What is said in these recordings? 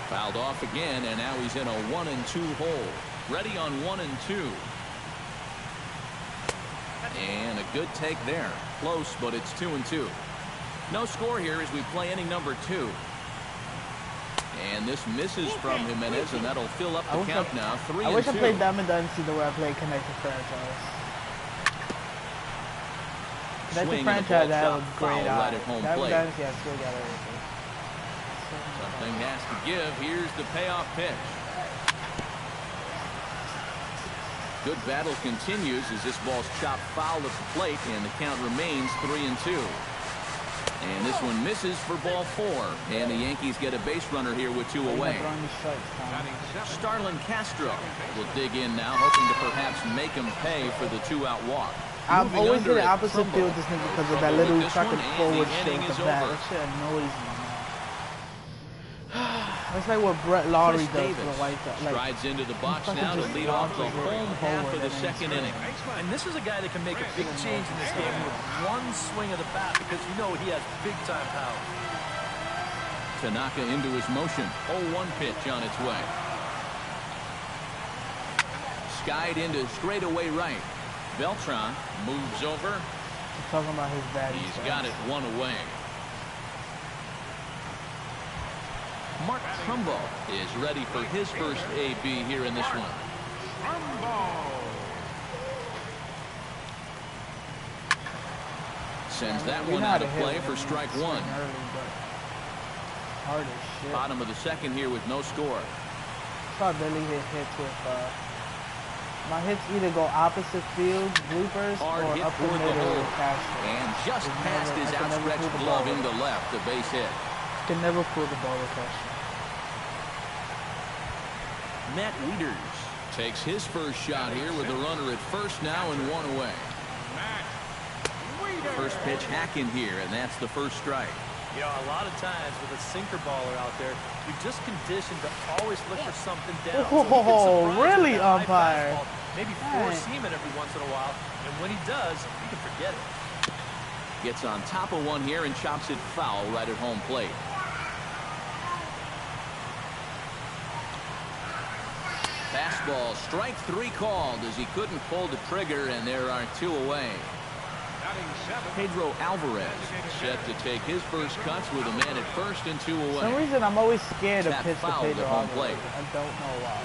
Fouled off again, and now he's in a 1-2 hole. Ready on 1-2. And a good take there. Close, but it's 2-2. No score here as we play inning number 2. And this misses from Jimenez, and that'll fill up the count now. 3-2. I wish I played Diamond Dynasty the way I played Connected Franchise. Connected Franchise, I have a great eye. Diamond Dynasty, I still got everything. Something has to give. Here's the payoff pitch. Good battle continues as this ball's chopped foul at the plate, and the count remains 3-2. And this one misses for ball 4. And the Yankees get a base runner here with 2 away. Starlin Castro will dig in now, hoping to perhaps make him pay for the 2-out walk. I'm always in the opposite field this nigga because of that little fucking forward shit with the bat. That shit annoys me. It's like what Brett Lawrie does for the White Sox. Strides into the box now to lead off the home half of the second inning. And this is a guy that can make a big change in this game with one swing of the bat because you know he has big-time power. Tanaka into his motion. 0-1 pitch on its way. Skied into straightaway right. Beltran moves over. He's talking about his bat. He's got it 1 away. Mark Trumbo is ready for his first AB here in this one. Sends that one out of play for strike 1. Hard as shit. Bottom of the second here with no score. I saw Billy hit hits with my hits either go opposite field, bloopers, hard or hit up the middle with Castro. And just past his outstretched glove into left, the base hit. Can never pull the ball with Castro. Matt Wieters takes his first shot here with a runner at first now and 1 away. First pitch hack in here, and that's the first strike. You know, a lot of times with a sinker baller out there, you're just conditioned to always look for something down. Oh, so really, umpire? Maybe force seam it every once in a while, and when he does, you can forget it. Gets on top of one here and chops it foul right at home plate. Fastball, strike 3 called as he couldn't pull the trigger, and there are 2 away. Pedro Alvarez set to take his first cuts with a man at first and 2 away. For some reason, I'm always scared to pitch to Pedro home Alvarez. plate. I don't know why.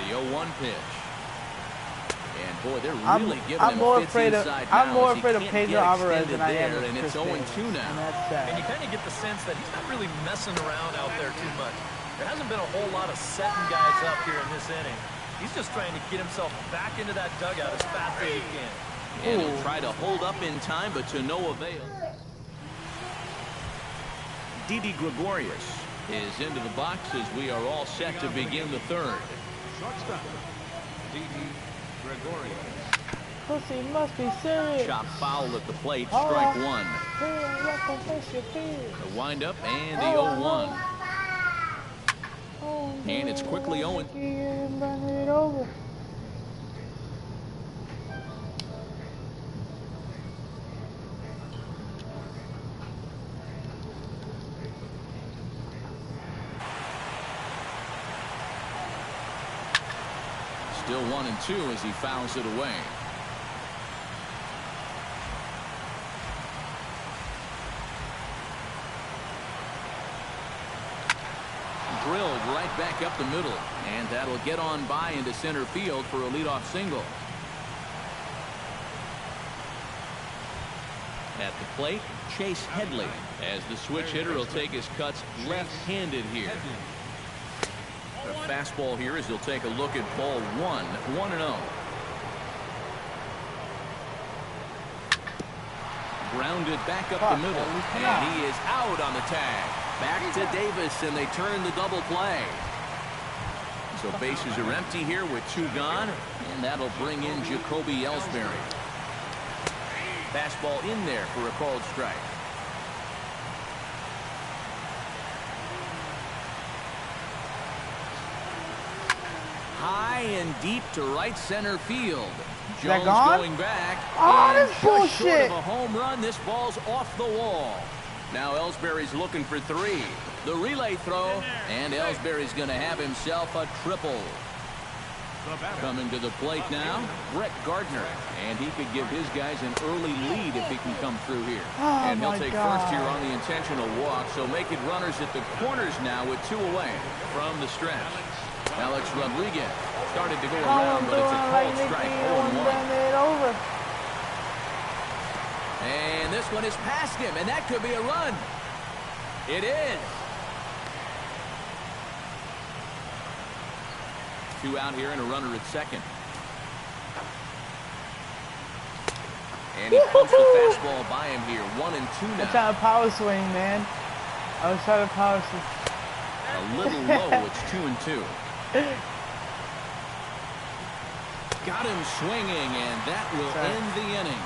The 0-1 pitch. And boy, they're really giving him fits inside I'm more now, afraid of Pedro Alvarez than I am of and it's 0-2 now. And that's sad. And you kind of get the sense that he's not really messing around out there too much. There hasn't been a whole lot of setting guys up here in this inning. He's just trying to get himself back into that dugout as fast as he can. And he'll try to hold up in time, but to no avail. Didi Gregorius is into the box as we are all set to begin the third. Shortstop, Didi Gregorius. Pussy must be serious. Chop foul at the plate, strike 1. The windup and the 0-1. And it's quickly 0. Still 1-2 as he fouls it away. Drilled right back up the middle, and that'll get on by into center field for a leadoff single. At the plate, Chase Headley, as the switch hitter will take his cuts left-handed here. A fastball here as he'll take a look at ball 1, 1-0. Grounded back up the middle, and he is out on the tag. Back to Davis, and they turn the double play. So bases are empty here with 2 gone, and that'll bring in Jacoby Ellsbury. Fastball in there for a called strike. High and deep to right center field. Jones going back. Oh, that's bullshit. Short of a home run, this ball's off the wall. Now Ellsbury's looking for 3. The relay throw, and Ellsbury's going to have himself a triple. Coming to the plate now, Brett Gardner. And he could give his guys an early lead if he can come through here. Oh, and he'll my take God. first here on the intentional walk, so making runners at the corners now with 2 away from the stretch. Alex Rodriguez started to go around, but it's a cold strike, 0-1. And this one is past him, and that could be a run. It is. 2 out here and a runner at second. And he pumps the fastball by him here. 1-2 now. I'm trying to power swing, man. I was trying to power swing. A little low. It's 2-2. Got him swinging, and that will end the inning.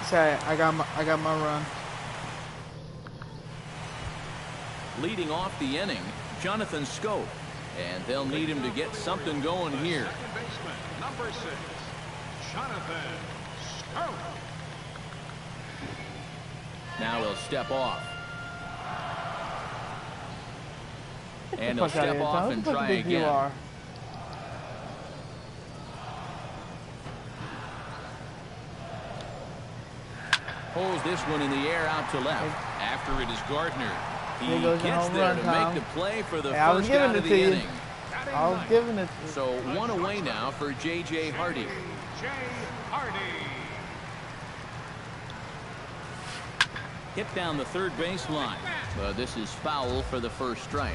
Sorry, I got my run. Leading off the inning, Jonathan Schoop. And they'll need him to get something going here. Second baseman, number 6, Jonathan Schoop. Now he'll step off. And he'll Fuck outta step here, off Tom. and Who the fuck try do you think you again. are? Pulls this one in the air out to left. After it is Gardner. He Here goes the gets home there run, to Tom. make the play for the Yeah, I was first giving out it of to the you. inning. I was giving it to you. So 1 away now for J.J. Hardy. J. Hardy. Hit down the third base line. This is foul for the first strike.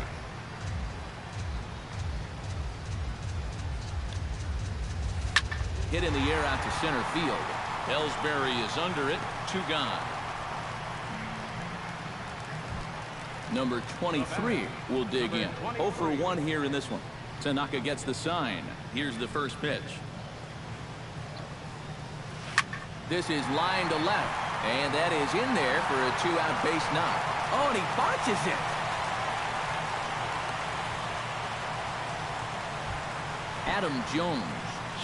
Hit in the air out to center field. Ellsbury is under it. 2 gone. Number 23 will dig in. 0 for 1 here in this one. Tanaka gets the sign. Here's the first pitch. This is line to left. And that is in there for a 2-out base knock. Oh, and he botches it. Adam Jones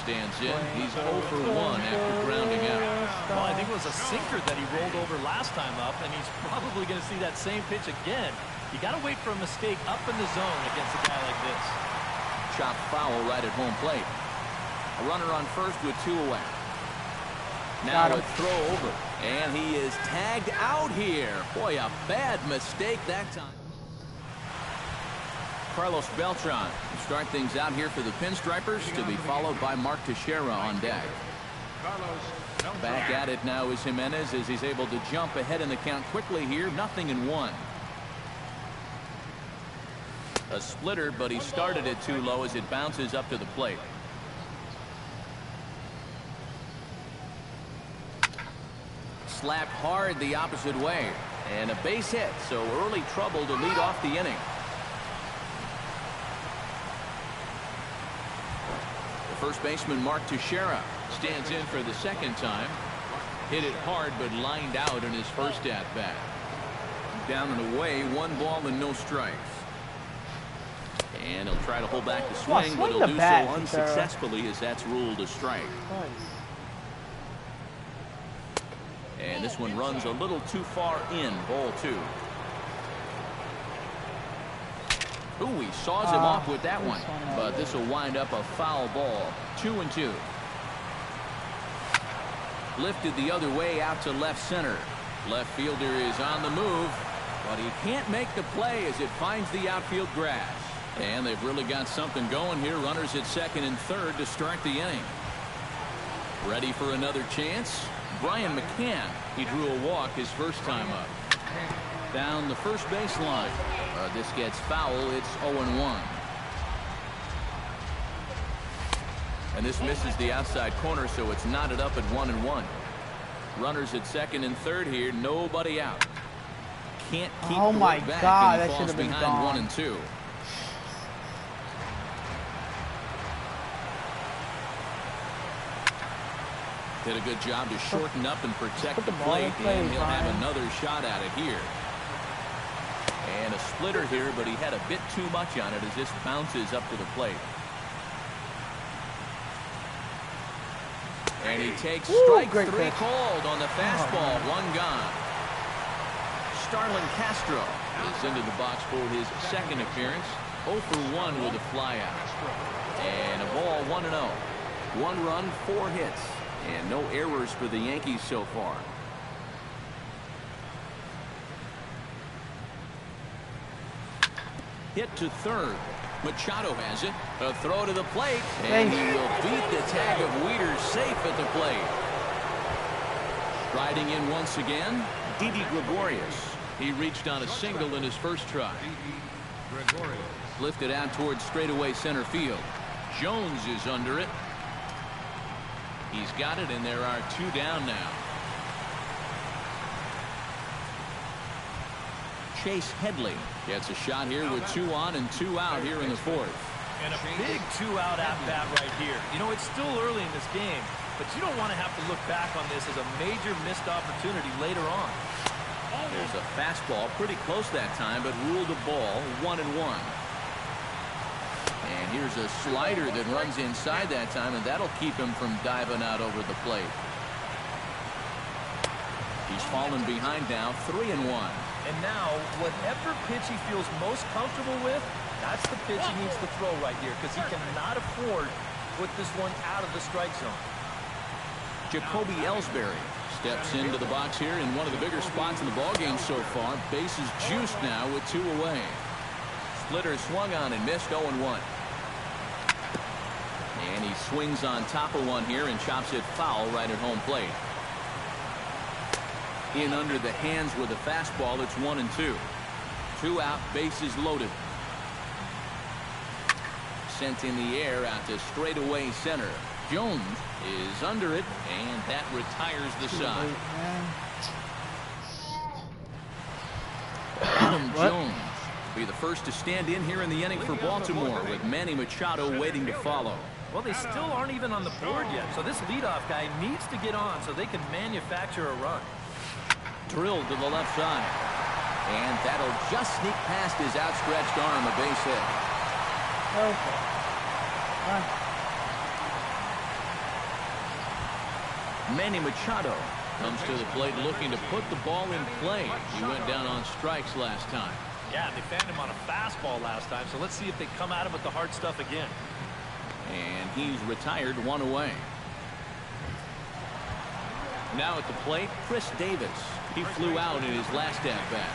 stands in. He's 0 for 1 after grounding out. Well, I think it was a sinker that he rolled over last time up, and he's probably going to see that same pitch again. You got to wait for a mistake up in the zone against a guy like this. Chop foul right at home plate. A runner on first with 2 away. Now a throw over, and he is tagged out here. Boy, a bad mistake that time. Carlos Beltran will start things out here for the Pinstripers, to be followed by Mark Teixeira on deck. Back at it now is Jimenez, as he's able to jump ahead in the count quickly here. 0-1. A splitter, but he started it too low as it bounces up to the plate. Slapped hard the opposite way, and a base hit, so early trouble to lead off the inning. The first baseman, Mark Teixeira, stands in for the second time. Hit it hard, but lined out in his first at-bat. Down and away, 1 ball and no strikes. And he'll try to hold back the swing, but he'll do so unsuccessfully, as that's ruled a strike. And this one runs a little too far in. Ball 2. Ooh, he saws him off with that one. But this will wind up a foul ball. 2-2. Lifted the other way out to left center. Left fielder is on the move, but he can't make the play as it finds the outfield grass. And they've really got something going here. Runners at second and third to start the inning. Ready for another chance? Brian McCann. He drew a walk his first time up. Down the first base line. This gets foul. It's 0-1. And this misses the outside corner, so it's knotted up at 1-1. Runners at second and third here. Nobody out. Can't keep oh my back, God, and he that should falls have been behind gone. 1-2. Did a good job to shorten up and protect the plate, and he'll have another shot at it here. And a splitter here, but he had a bit too much on it as this bounces up to the plate. And he takes strike 3 called on the fastball. 1 gone. Starlin Castro is into the box for his second appearance. 0 for 1 with a flyout. And a ball 1-0. 1 run, 4 hits. And no errors for the Yankees so far. Hit to third. Machado has it. A throw to the plate. And he will beat the tag of Wieters safe at the plate. Riding in once again, Didi Gregorius. He reached on a single in his first try. Lifted out towards straightaway center field. Jones is under it. He's got it, and there are 2 down now. Chase Headley gets a shot here with 2 on and 2 out here in the 4th. And a big 2-out at-bat right here. You know, it's still early in this game, but you don't want to have to look back on this as a major missed opportunity later on. There's a fastball pretty close that time, but ruled a ball 1-1. And here's a slider that runs inside that time, and that'll keep him from diving out over the plate. He's fallen behind now, 3-1. And now, whatever pitch he feels most comfortable with, that's the pitch he needs to throw right here, because he cannot afford to put this one out of the strike zone. Jacoby Ellsbury steps into the box here in one of the bigger spots in the ballgame so far. Bases juiced now with 2 away. Splitter swung on and missed 0-1. And he swings on top of one here and chops it foul right at home plate. In under the hands with a fastball. It's 1-2. 2 out, bases loaded. Sent in the air out to straightaway center. Jones is under it, and that retires the side. Adam Jones will be the first to stand in here in the inning for Baltimore, with Manny Machado waiting to follow. Well, they still aren't even on the board yet, so this leadoff guy needs to get on so they can manufacture a run. Drilled to the left side. And that'll just sneak past his outstretched arm, a base hit. Okay. Manny Machado comes to the plate looking to put the ball in play. He went down on strikes last time. Yeah, they found him on a fastball last time, so let's see if they come at him with the hard stuff again. And he's retired, 1 away. Now at the plate, Chris Davis. He flew out in his last at-bat.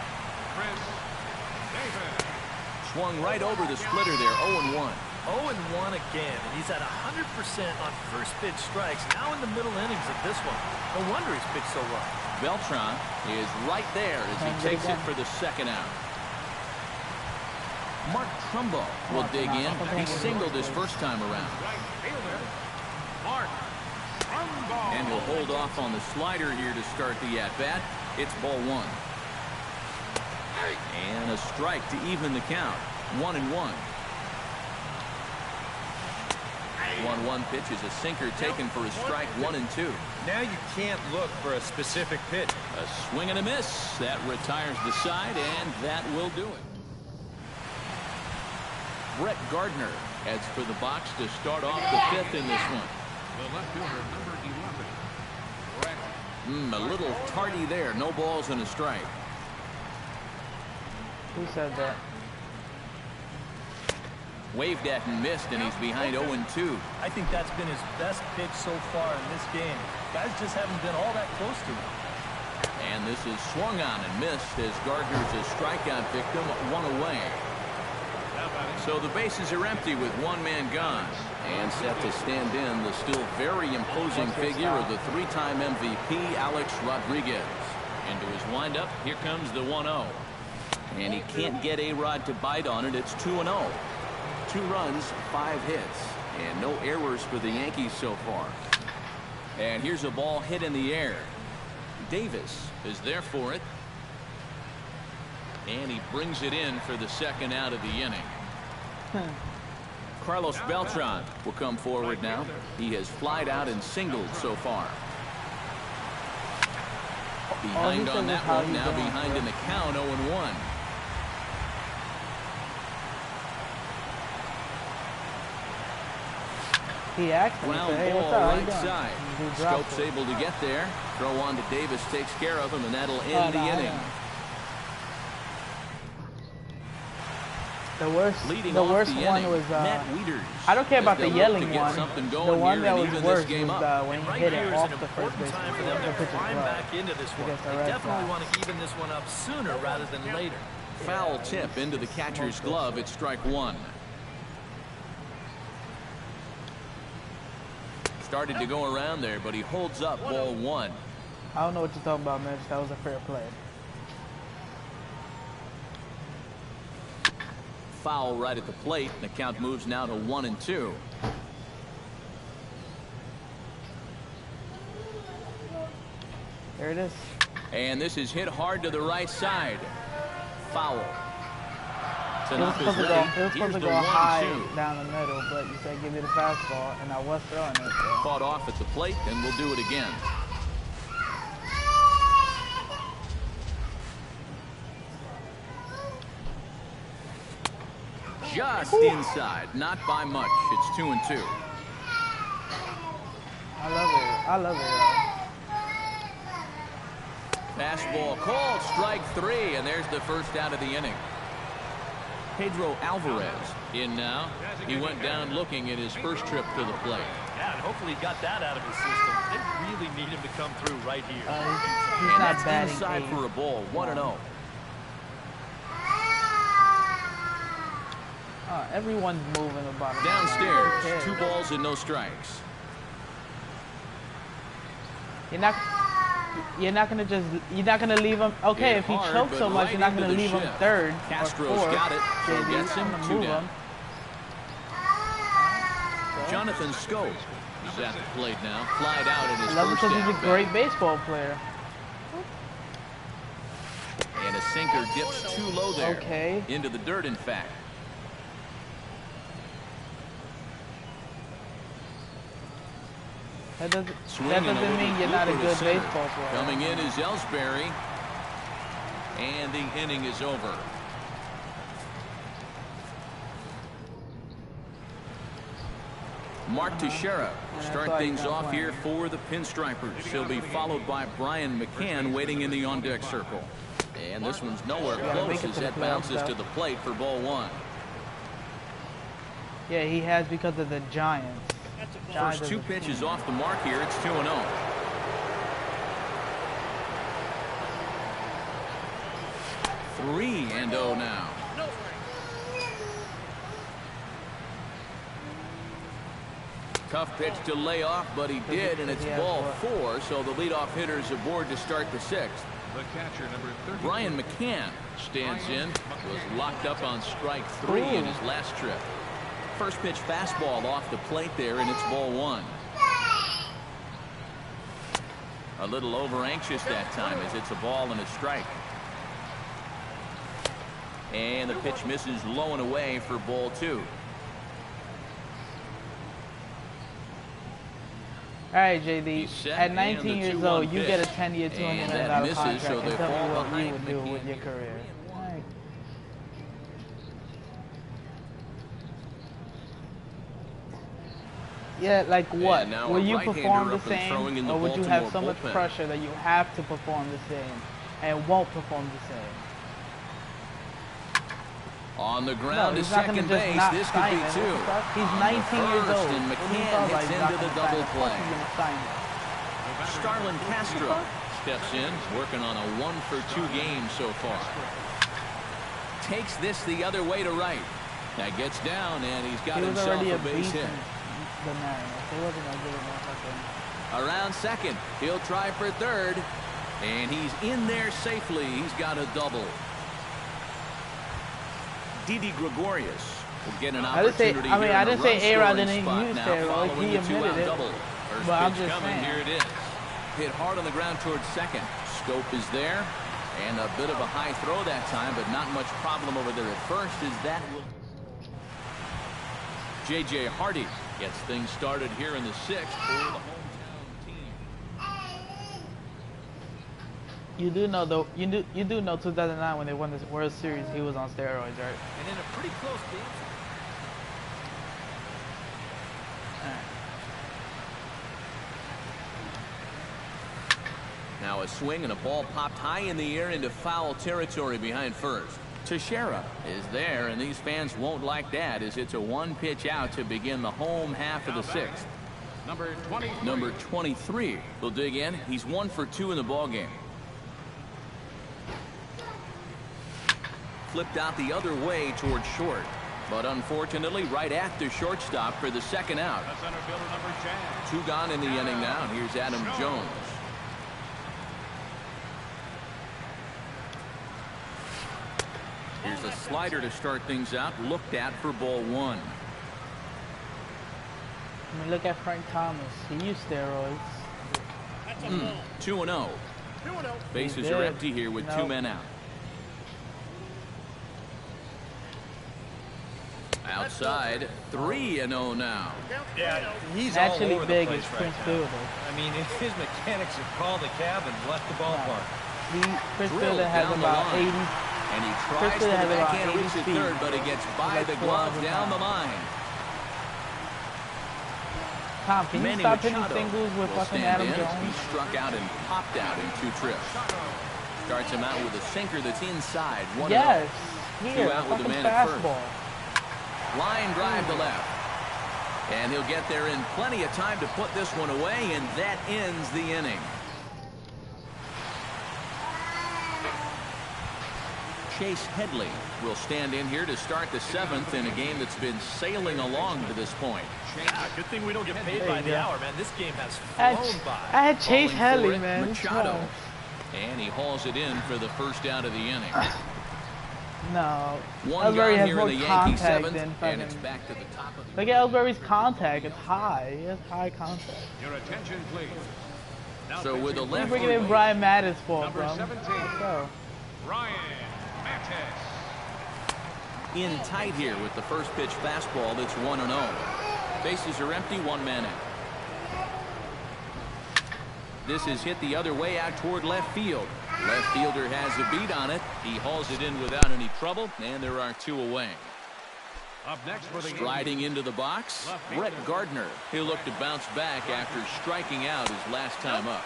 Swung right over the splitter there, 0-1. 0-1 again, and he's at 100% on first pitch strikes now in the middle innings of this one. No wonder he's pitched so well. Beltran is right there as he takes it for the second out. Mark Trumbo will dig in. He singled his first time around. And will hold off on the slider here to start the at-bat. It's ball 1. And a strike to even the count. 1-1. 1-1 pitch is a sinker taken for a strike. 1-2. Now you can't look for a specific pitch. A swing and a miss. That retires the side, and that will do it. Brett Gardner heads for the box to start off the 5th in this one. The left fielder, number 11. A little tardy there. No balls and a strike. Who said that? Waved at and missed, and he's behind 0-2. I think that's been his best pitch so far in this game. Guys just haven't been all that close to him. And this is swung on and missed as Gardner's a strikeout victim, 1 away. So the bases are empty with 1 man gone. And set to stand in the still very imposing figure of the 3-time MVP, Alex Rodriguez. Into his windup, here comes the 1-0. And he can't get A-Rod to bite on it. It's 2-0. 2 runs, 5 hits, and no errors for the Yankees so far. And here's a ball hit in the air. Davis is there for it. And he brings it in for the second out of the inning. Carlos Beltran will come forward now. He has flied out and singled so far. Behind on that one, now behind in the count, 0-1. He actually Ground said, hey, what's ball up? right side. Scopes able to get there. Throw on to Davis, takes care of him, and that'll end the inning. Leading The off worst the one inning, was Matt Wieters. I don't care about the As they'll look to yelling get one. something The going one here that and was even worse this game was up. when And he right hit here it is off an the first important baseman. time for them The to pitcher's climb glove back into this one. against the They Red definitely Sox. want to even this one up sooner rather than later. Foul tip into the catcher's glove. It's strike one. Started to go around there, but he holds up ball one. I don't know what you're talking about, Mitch. That was a fair play. Foul right at the plate. The count moves now to 1-2. There it is. And this is hit hard to the right side. Foul. It was supposed to go high down the middle, but you said give me the fastball, and I was throwing it. So. Caught off at the plate, and we'll do it again. Just inside, not by much. It's 2-2. I love it. I love it. Fastball called, strike three, and there's the first out of the inning. Pedro Alvarez in now. He went down looking at his first trip to the plate. Yeah, and hopefully he got that out of his system. They really need him to come through right here. He's And not that's batting inside eighth. for a ball, 1-0. Everyone's moving about. Downstairs, 2 balls and no strikes. You're not gonna leave him. Okay, Hit if he hard, chokes but so much, right you're not into gonna the leave him shift. third Castro's or fourth. got it, so JD, gets him I'm gonna 2 move down. him. Jonathan Scope is at the plate now. Flied out at his I love it first because he's a at-bat. great baseball player. And a sinker dips too low there. Okay. Into the dirt, in fact. That doesn't Swinging a little mean you're not a blooper to good center. baseball player. Coming in is Ellsbury. And the inning is over. Mark Teixeira will start things off here for the Pinstripers. He'll be followed by Brian McCann waiting in the on-deck circle. And this one's nowhere close as that bounces to the plate for ball one. Yeah, he has because of the Giants. First 2 pitches off the mark here. It's 2-0. Three and 0 now. Tough pitch to lay off, but he did, and it's ball 4, so the leadoff hitter's aboard to start the 6th. The catcher, number 30. Brian McCann stands in, was locked up on strike 3 in his last trip. First pitch fastball off the plate there, and it's ball 1. A little over anxious that time as it's a ball and a strike. And the pitch misses low and away for ball 2. All right, JD. set, At and 19 the years 2-1 old, you get a pitch. 10-year, $200 And million that misses, contract, so and they tell fall me what you behind would do with McCann. your career. All right. Yeah, like what? And now Will a you right-hander perform the up and throwing same, in the or would you have so Baltimore much bullpen. pressure that you have to perform the same and won't perform the same? On the ground to he's not gonna second just base. not This could sign be it. 2. He's On 19 the years first, old. and What do you McCann talk about? hits He's not into the gonna double sign it. Of course play. he's gonna sign it. Starlin Castro steps in, working on a 1-for-2 game so far. Takes this the other way to right. That gets down, and he's got He was himself already a a base beast hit. in the Mariners. He wasn't that good enough, I think. Around second, he'll try for third, and he's in there safely. He's got a double. Didi Gregorius will get an opportunity here I in a didn't say A-Rod run-scoring didn't spot use now steroids. following He the 2-out admitted it. double. First But I'm pitch just coming. saying. Here it is. Hit hard on the ground towards second. Scope is there, and a bit of a high throw that time, but not much problem over there at first as that will. J.J. Hardy gets things started here in the 6th for the hometown team. You do know though. You do know 2009 when they won this World Series, he was on steroids, right? And in a pretty close game. Now a swing and a ball popped high in the air into foul territory behind first. Teixeira is there, and these fans won't like that as it's a one-pitch out to begin the home half of the sixth. Number 23 will dig in. He's 1 for 2 in the ballgame. Flipped out the other way towards short, but unfortunately right at the shortstop for the second out. 2 gone in the inning now. Here's Adam Jones. Here's a slider to start things out. Looked at for ball 1. I mean, look at Frank Thomas. He used steroids. 2-0. Bases are empty here with 2 men out. Outside, 3-0 now. Yeah, he's actually all over big the as place Prince right Fielder. now. I mean, his mechanics have called the cab and left the ballpark. Prince Drilled Fielder has down the about line. 80. And he tries Chris to Fielder has the about backhand 80 reach at speed. third, but it gets by Like the glove 400 down the pounds. line. Tom, can you Manny stop hitting Machado singles with will fucking stand Adam in. Jones? He struck out and popped out in 2 trips. Starts him out with a sinker that's inside. 1-0. Yes. 2 Here, out with the fucking man at first. fastball. Line drive to left. And he'll get there in plenty of time to put this one away, and that ends the inning. Chase Headley will stand in here to start the 7th in a game that's been sailing along to this point. Yeah, good thing we don't get paid by the hour, man. This game has I flown by. had Chase Calling for Headley, it, man. Machado. And he hauls it in for the first out of the inning. No. One Ellsbury gone has here more in the Yankee contact 7th, than and it's fucking... back to the top of the... Look at Ellsbury's contact. It's high. He has high contact. Your attention, please. Now So with a You're left bringing in Brian Mattis for, Number bro. 17. Let's go. Ryan Mattes. in tight here with the first pitch fastball that's 1-0. Bases are empty, 1 man out. This is hit the other way out toward left field. Left fielder has a beat on it. He hauls it in without any trouble, and there are 2 away. Up next for the Striding into the box, Brett Gardner. He'll look to bounce back after striking out his last time up.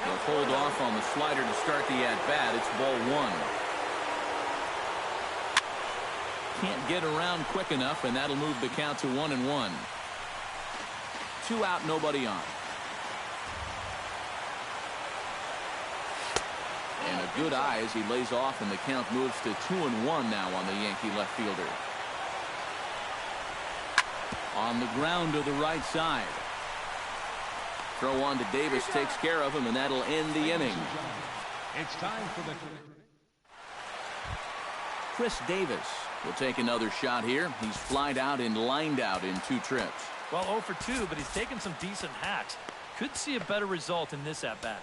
He'll hold off on the slider to start the at-bat. It's ball 1. Can't get around quick enough, and that'll move the count to 1-1. 2 out, nobody on. And a good eye as he lays off, and the count moves to 2-1 now on the Yankee left fielder. On the ground to the right side. Throw on to Davis takes care of him, and that'll end the inning. It's time for the Chris Davis will take another shot here. He's flied out and lined out in 2 trips. Well, 0 for 2, but he's taken some decent hacks. Could see a better result in this at-bat.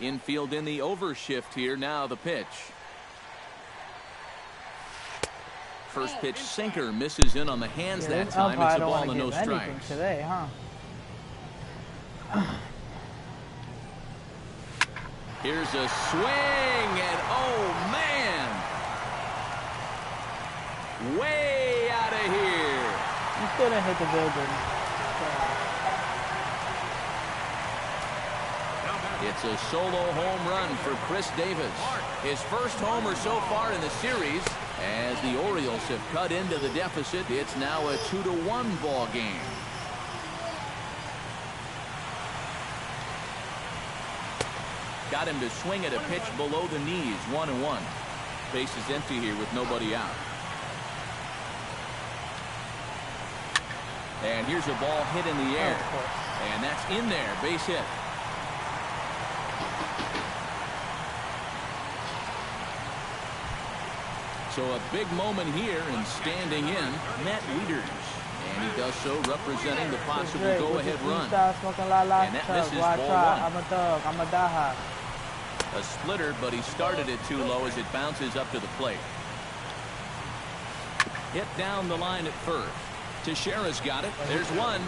Infield in the overshift here. Now the pitch. First pitch sinker misses in on the hands that time. It's a ball and no strikes. Today, huh? Here's a swing, and oh man, way out of here. You still didn't hit the building. It's a solo home run for Chris Davis. His first homer so far in the series. As the Orioles have cut into the deficit, it's now a 2-1 ball game. Got him to swing at a pitch below the knees, 1-1. Base is empty here with nobody out. And here's a ball hit in the air. And that's in there, base hit. So a big moment here, and standing in, Matt Wieters. And he does so representing the possible go-ahead run. And that misses ball 1. I'm a thug. I'm a daha. A splitter, but he started it too low as it bounces up to the plate. Hit down the line at first. Teixeira's got it. There's one.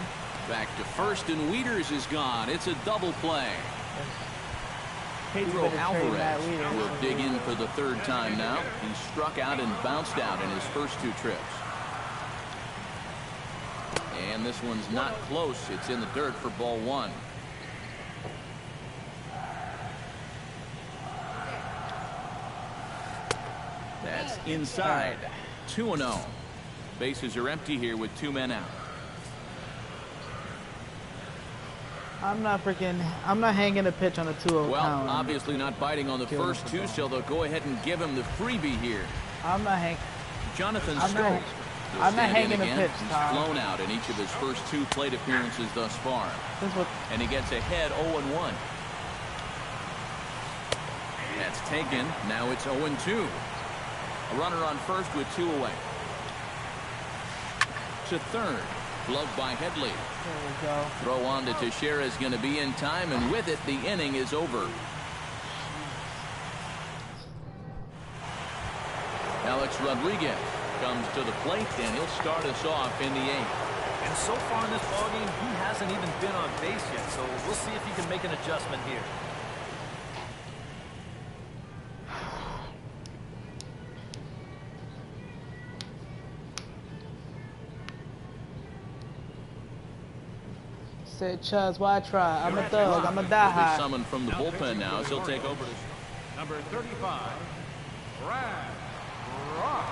Back to first, and Wieters is gone. It's a double play. Pedro Alvarez will dig in for the 3rd time now. He struck out and bounced out in his first 2 trips. And this one's not close. It's in the dirt for ball 1. That's inside. 2-0. Bases are empty here with 2 men out. I'm not hanging a pitch on a 2-0 Well, count. obviously not biting on the first two, so they'll go ahead and give him the freebie here. I'm not hanging. Jonathan I'm not- Scholes. will I'm not stand in hanging a again. pitch, He's Tom. flown out in each of his first 2 plate appearances thus far. This is what And he gets ahead 0-1. That's taken. Now it's 0-2. A runner on first with 2 away. To third. Gloved by Headley. There we go. Throw on to Teixeira is going to be in time, and with it, the inning is over. Alex Rodriguez comes to the plate, and he'll start us off in the 8th. And so far in this ballgame, he hasn't even been on base yet, so we'll see if he can make an adjustment here. Said Chuz, why try? I'm a thug. I'm a die He'll be hard. summoned from the bullpen now, so he'll take over. Number 35, Brad Rock.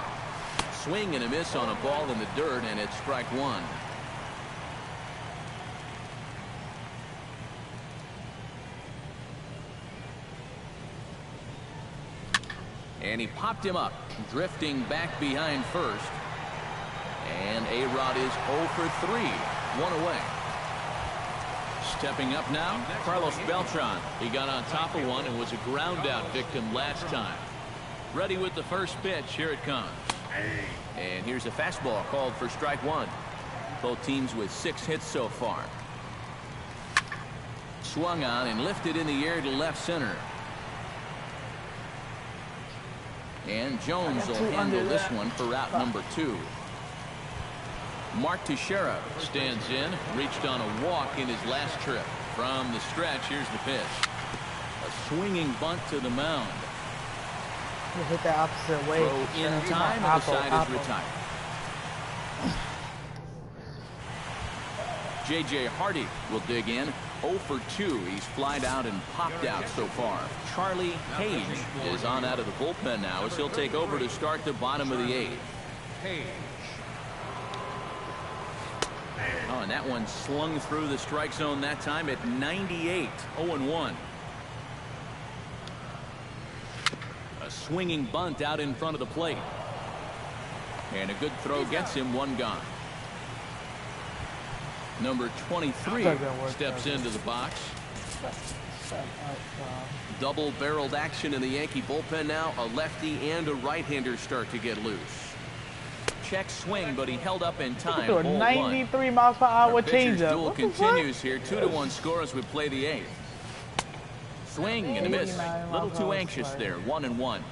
Swing and a miss on a ball in the dirt, and it's strike 1. And he popped him up, drifting back behind first. And A-Rod is 0 for 3, 1 away. Stepping up now, Carlos Beltran. He got on top of one and was a ground out victim last time. Ready with the first pitch. Here it comes. And here's a fastball called for strike 1. Both teams with 6 hits so far. Swung on and lifted in the air to left center. And Jones will handle this one for route number 2. Mark Teixeira stands in, reached on a walk in his last trip. From the stretch, here's the pitch. A swinging bunt to the mound. You hit the opposite way. Throw in time, and the side is retired. J.J. Hardy will dig in. 0 for 2. He's flied out and popped out so far. Charlie Page is on out of the bullpen now as he'll take over to start the bottom of the 8th. Page. Oh, and that one slung through the strike zone that time at 98. 0-1. A swinging bunt out in front of the plate. And a good throw gets him 1 gone. Number 23 steps into the box. Double-barreled action in the Yankee bullpen now. A lefty and a right-hander start to get loose. Check swing, but he held up in time. Ball 93 miles per hour changeup. Duel continues here. 2-1 score as we play the 8th. Swing and a miss. A little too anxious there. 1-1.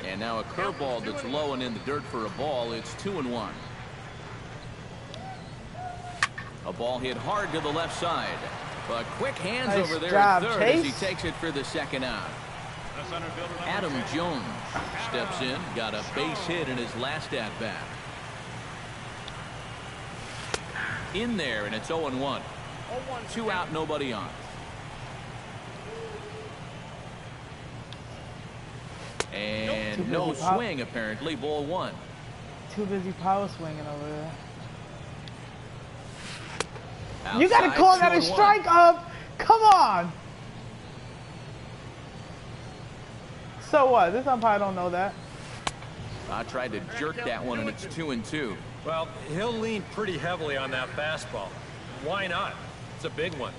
And now a curveball that's low and in the dirt for a ball. It's 2-1. A ball hit hard to the left side. But quick hands Nice over there job, at third Chase. as he takes it for the second out. Adam Jones steps in. Got a base hit in his last at-bat. In there, and it's 0-1. 2 out, nobody on. And no swing, apparently. Ball 1. Too busy power swinging over there. Outside, You gotta call that a 2-1. strike up. Come on. So what? This umpire don't know that. I tried to jerk that one, and it's 2-2. Well, he'll lean pretty heavily on that fastball. Why not? It's a big one.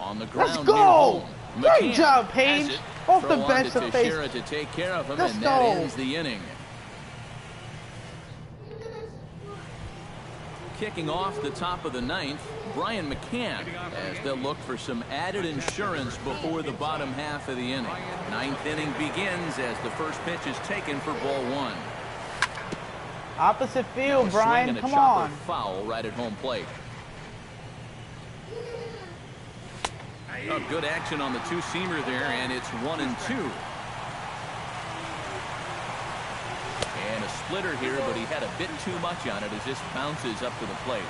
On the ground. Let's go. near home. Great McCann job, has Page. it. Off the Throw on bench to to face. Teixeira to take care of him, Let's and that go. ends the inning. Kicking off the top of the 9th, Brian McCann, as they'll look for some added insurance before the bottom half of the inning. 9th inning begins as the first pitch is taken for ball 1. Opposite Now field, a swing Brian. and a Come chopper on. foul right at home plate. Good action on the two-seamer there, and it's 1-2. And a splitter here, but he had a bit too much on it as this bounces up to the plate.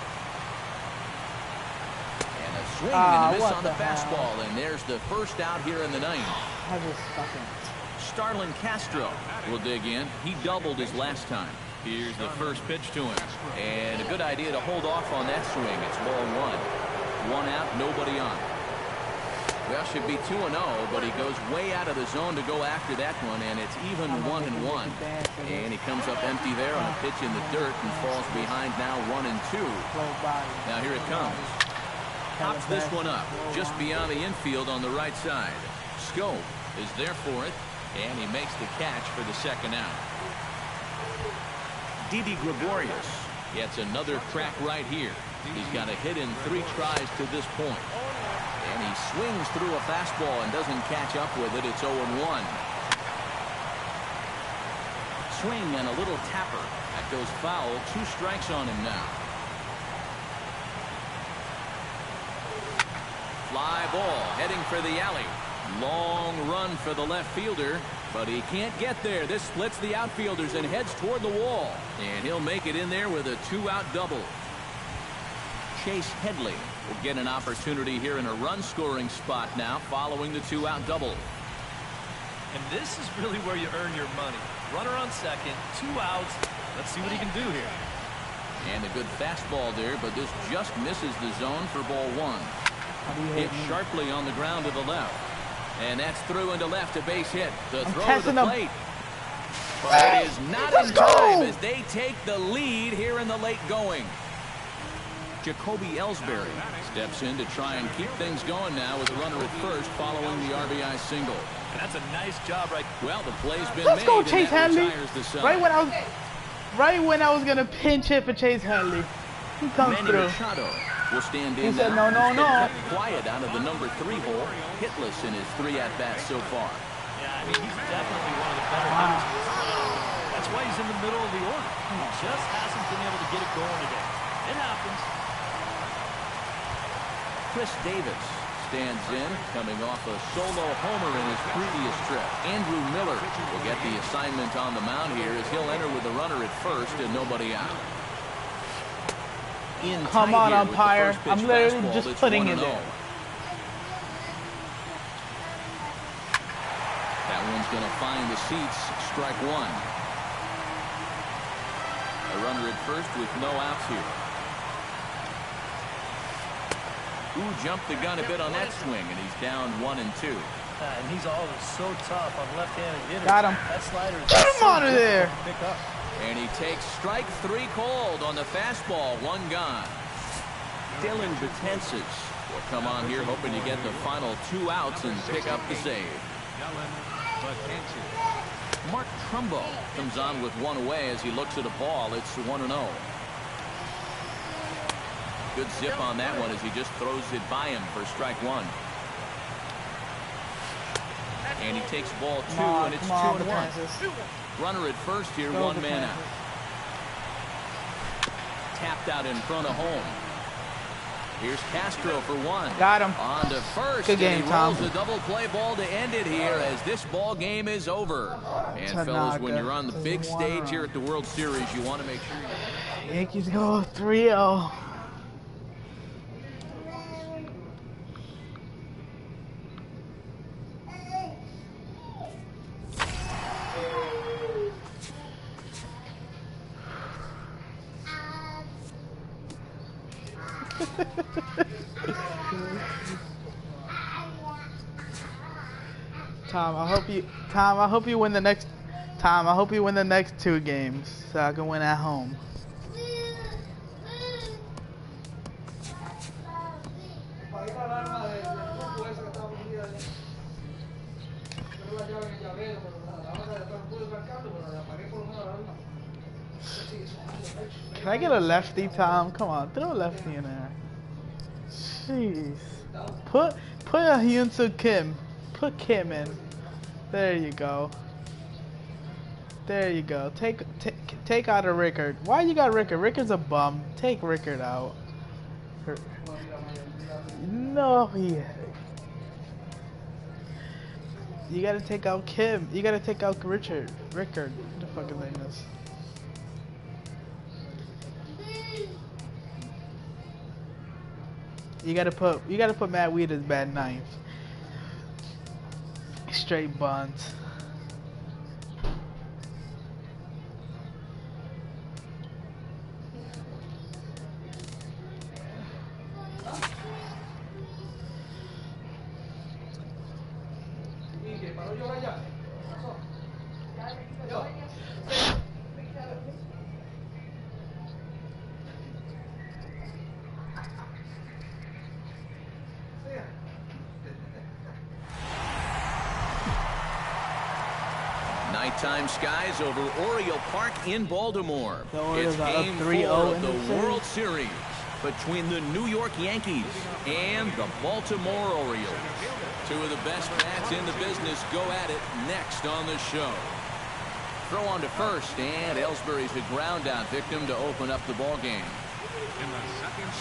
And a swing and a miss on the fastball, and there's the first out here in the ninth. I just fucking... Starlin Castro will dig in. He doubled his last time. Here's the first pitch to him. And a good idea to hold off on that swing. It's ball one. One out, nobody on. Well, should be 2-0, but he goes way out of the zone to go after that one, and it's even 1-1. And he comes up empty there on a pitch in the dirt and falls behind now 1-2. Now here it comes. Pops this one up just beyond the infield on the right side. Schoop is there for it, and he makes the catch for the second out. Didi Gregorius gets another crack right here. He's got a hit in 3 tries to this point. And he swings through a fastball and doesn't catch up with it. It's 0-1. Swing and a little tapper. That goes foul. 2 strikes on him now. Fly ball heading for the alley. Long run for the left fielder, but he can't get there. This splits the outfielders and heads toward the wall. And he'll make it in there with a 2-out double. Chase Headley will get an opportunity here in a run-scoring spot now following the 2-out double. And this is really where you earn your money. Runner on second, 2 outs. Let's see what he can do here. And a good fastball there, but this just misses the zone for ball one. Hit sharply on the ground to the left. And that's through into left, a base hit. The throw to the plate. But it is not in time as they take the lead here in the late going. Jacoby Ellsbury steps in to try and keep things going now with a runner at first following the RBI single. And that's a nice job right. Well, the play's been Let's made. go, Chase Headley. Right when I was gonna pinch hit for Chase Headley, he comes Manny through. Machado will stand in. He said now. no. Kept quiet out of the number 3 hole, hitless in his 3 at-bats so far. Yeah, I mean, he's definitely one of the better hitters. That's why he's in the middle of the order. He just hasn't been able to get it going today. It happens. Chris Davis stands in, coming off a solo homer in his previous trip. Andrew Miller will get the assignment on the mound here as he'll enter with a runner at first and nobody out. Come on, umpire. I'm literally just putting it there. That one's going to find the seats. Strike one. A runner at first with no outs here. Ooh, jumped the gun a bit on that swing, and he's down 1-2. And he's always so tough on left-handed hitters. Got him. That slider is Get him out of there. Pick up. And he takes strike 3 cold on the fastball. 1 gone. Dylan Betances will come on here hoping to get the final 2 outs and pick up the save. Mark Trumbo comes on with 1 away as he looks at a ball. It's 1-0. Good zip on that one as he just throws it by him for strike 1. And he takes ball 2, and it's 2-1. Runner at first here, 1 man out. Tapped out in front of home. Here's Castro for 1. Got him. On to first. Good game, and he rolls a double play ball to end it here as this ball game is over. And fellas, when you're on the big stage here at the World Series, you want to make sure you... Yankees go 3-0. Tom, I hope you win the next 2 games so I can win at home. Can I get a lefty, Tom? Come on, throw a lefty in there. Jeez. Put a Hyun-Soo Kim. Put Kim in. There you go. There you go. Take out a Rickard. Why you got Rickard? Rickard's a bum. Take Rickard out. No, he. You gotta take out Kim. You gotta take out Rickard. What the fucking name is? You gotta put Matt Weed as bad ninth. Straight buns. Nighttime skies over Oriole Park in Baltimore. It's game 4 of the World Series between the New York Yankees and the Baltimore Orioles. Two of the best bats in the business go at it next on the show. Throw on to first, and Ellsbury's a ground out victim to open up the ball game.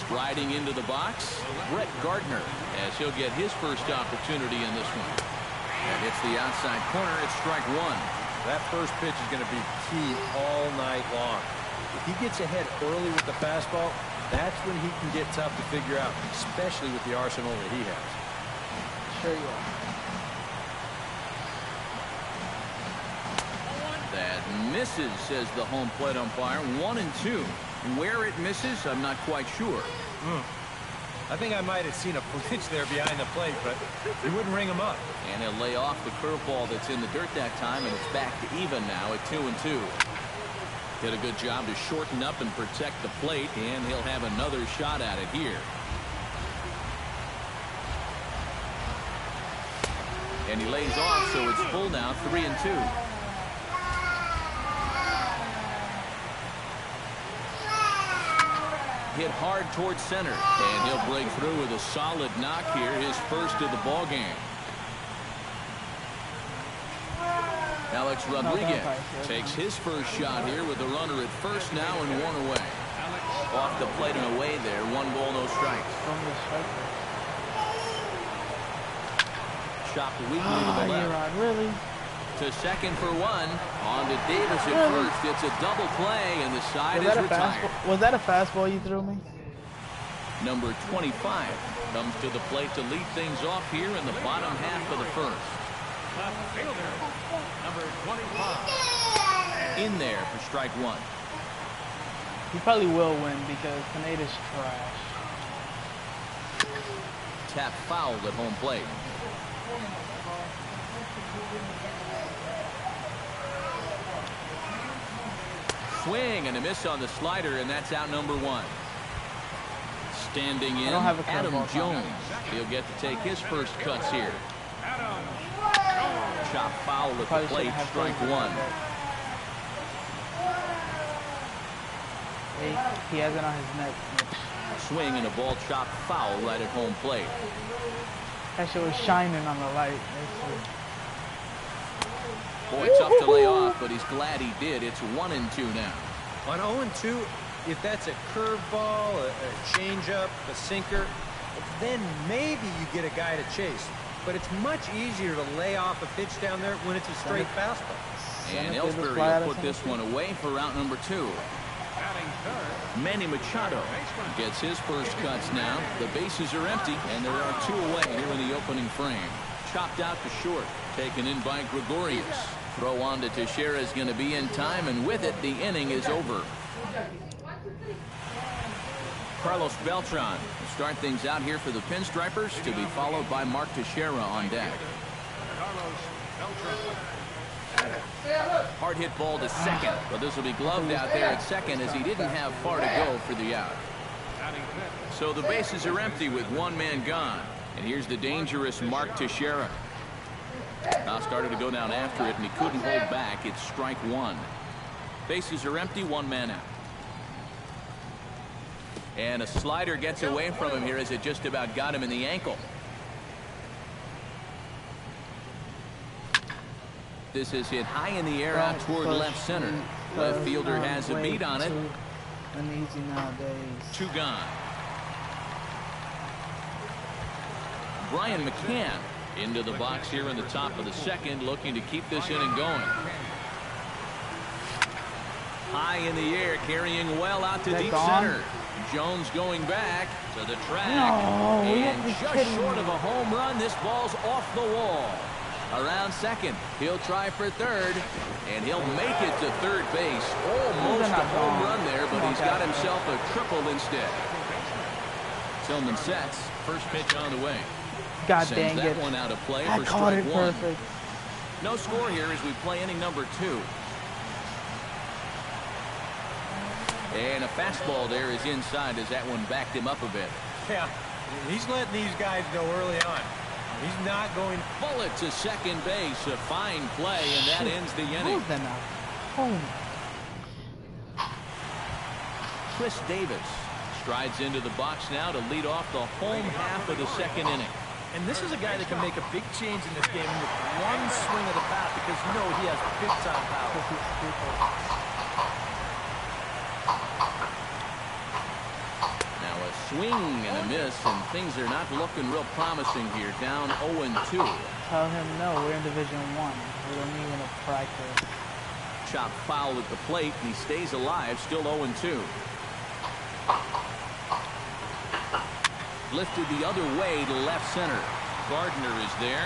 Striding into the box, Brett Gardner, as he'll get his first opportunity in this one. And hits the outside corner. It's strike one. That first pitch is going to be key all night long. If he gets ahead early with the fastball, that's when he can get tough to figure out, especially with the arsenal that he has. Sure you are. That misses, says the home plate umpire. 1-2. Where it misses, I'm not quite sure. I think I might have seen a flinch there behind the plate, but he wouldn't ring him up. And he'll lay off the curveball that's in the dirt that time, and it's back to even now at 2-2. Did a good job to shorten up and protect the plate, and he'll have another shot at it here. And he lays off, so it's full now, 3-2. Hit hard towards center, and he'll break through with a solid knock here, his first of the ball game. Alex Rodriguez takes his first shot here with a runner at first now and one away. Off the plate and away there, 1 ball, no strikes. Chopped weakly to the left. Really? To second for one. On to Davis at first. It's a double play, and the side is retired. Was that a fastball you threw me? Number 25 comes to the plate to lead things off here in the bottom half of the first. Left fielder, number 25. In there for strike one. He probably will win because Pineda's trash. Tap fouled at home plate. Swing and a miss on the slider, and that's out number one. Standing in, Adam Jones. He'll get to take his first cuts here. Chop foul at the plate, strike one. He has it on his neck. Swing and a ball chopped foul right at home plate. That shit was shining on the light. Boy, tough to lay off, but he's glad he did. It's 1-2 now. On 0-2, if that's a curveball, a changeup, a sinker, then maybe you get a guy to chase. But it's much easier to lay off a pitch down there when it's a straight fastball. And Ellsbury will put this one away for route number 2. Manny Machado gets his first cuts now. The bases are empty, and there are 2 away here in the opening frame. Chopped out to short, taken in by Gregorius. Throw on to Teixeira is going to be in time, and with it, the inning is over. Carlos Beltran will start things out here for the Pinstripers, to be followed by Mark Teixeira on deck. Hard hit ball to second, but this will be gloved out there at second as he didn't have far to go for the out. So the bases are empty with 1 man gone. And here's the dangerous Mark Teixeira. Now started to go down after it, and he couldn't hold back. It's strike one. Bases are empty, 1 man out. And a slider gets away from him here as it just about got him in the ankle. This is hit high in the air out toward left center. Left fielder has a beat on it. Uneasy nowadays. 2 gone. Brian McCann into the box here in the top of the second, looking to keep this inning going. High in the air, carrying well out to Is that deep gone? center. Jones going back to the track. No, you and gotta be just kidding short me. of a home run, this ball's off the wall. Around second, he'll try for third, and he'll make it to third base. Almost not a home gone. run there, but Come on, he's got Captain. himself a triple instead. Tillman sets. First pitch on the way. God Sends dang that it. one out of play I for caught strike it one. perfect. No score here as we play inning number 2. And a fastball there is inside as that one backed him up a bit. Yeah, he's letting these guys know early on. He's not going. Bullet to second base. A fine play, and that ends the How inning. is that not home? Chris Davis strides into the box now to lead off the home half of the second inning. And this is a guy that can make a big change in this game with one swing of the bat because you know he has big-time power. Now a swing and a miss, and things are not looking real promising here. Down 0-2. Tell him no, we're in Division 1. We don't even a practice. Chop foul at the plate, and he stays alive, still 0-2. Lifted the other way to left center. Gardner is there,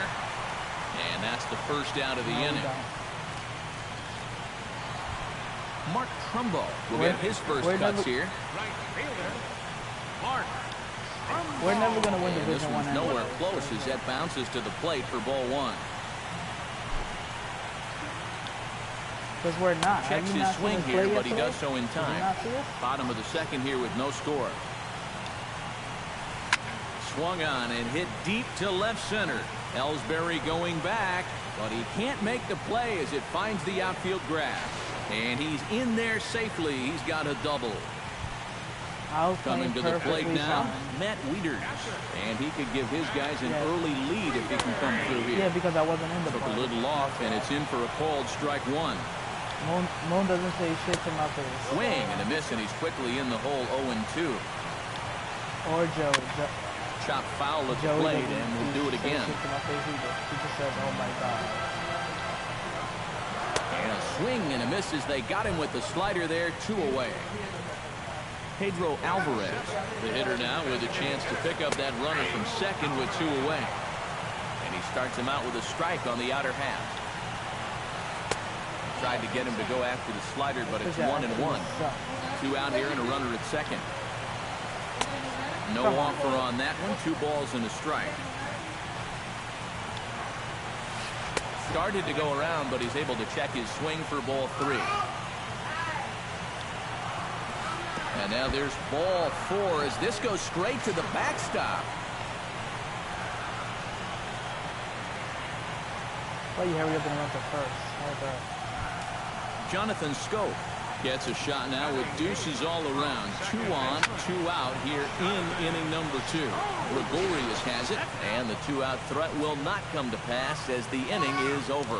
and that's the first out of the inning. Mark Trumbo will get his first we're cuts never- here. Right fielder, Mark. We're never going to win And this Division 1 one's anyway. nowhere close as that bounces to the plate for ball one. Because we're not. Checks Have you his not swing seen us here, play but he yesterday? does so in Did you time. not see us? Bottom of the second here with no score. Swung on and hit deep to left center. Ellsbury going back, but he can't make the play as it finds the outfield grass. And he's in there safely. He's got a double. I was Coming playing to the plate perfectly now, fine. Matt Wieters. And he could give his guys an Yeah. early lead if he can come through Yeah, here. because I wasn't in the Took a play. little off, and it's in for a called strike one. Moon doesn't say shit to my face. Swing and a miss, and he's quickly in the hole 0-2. Or Joe. Chop foul at the Joey plate, doesn't and we'll do it say again. shit to my face either. He just says, oh my God. And a swing and a miss as they got him with the slider there, 2 away. Pedro Alvarez, the hitter now, with a chance to pick up that runner from second with 2 away. And he starts him out with a strike on the outer half. Tried to get him to go after the slider, but it's 1-1. 2 out here and a runner at second. No offer on that one. 2 balls and a strike. Started to go around, but he's able to check his swing for ball 3. And now there's ball 4 as this goes straight to the backstop. Why you hurry up and run to first? How's that? Jonathan Scope gets a shot now with deuces all around. 2 on, 2 out here in inning number 2. Gregorius has it, and the 2-out threat will not come to pass as the inning is over.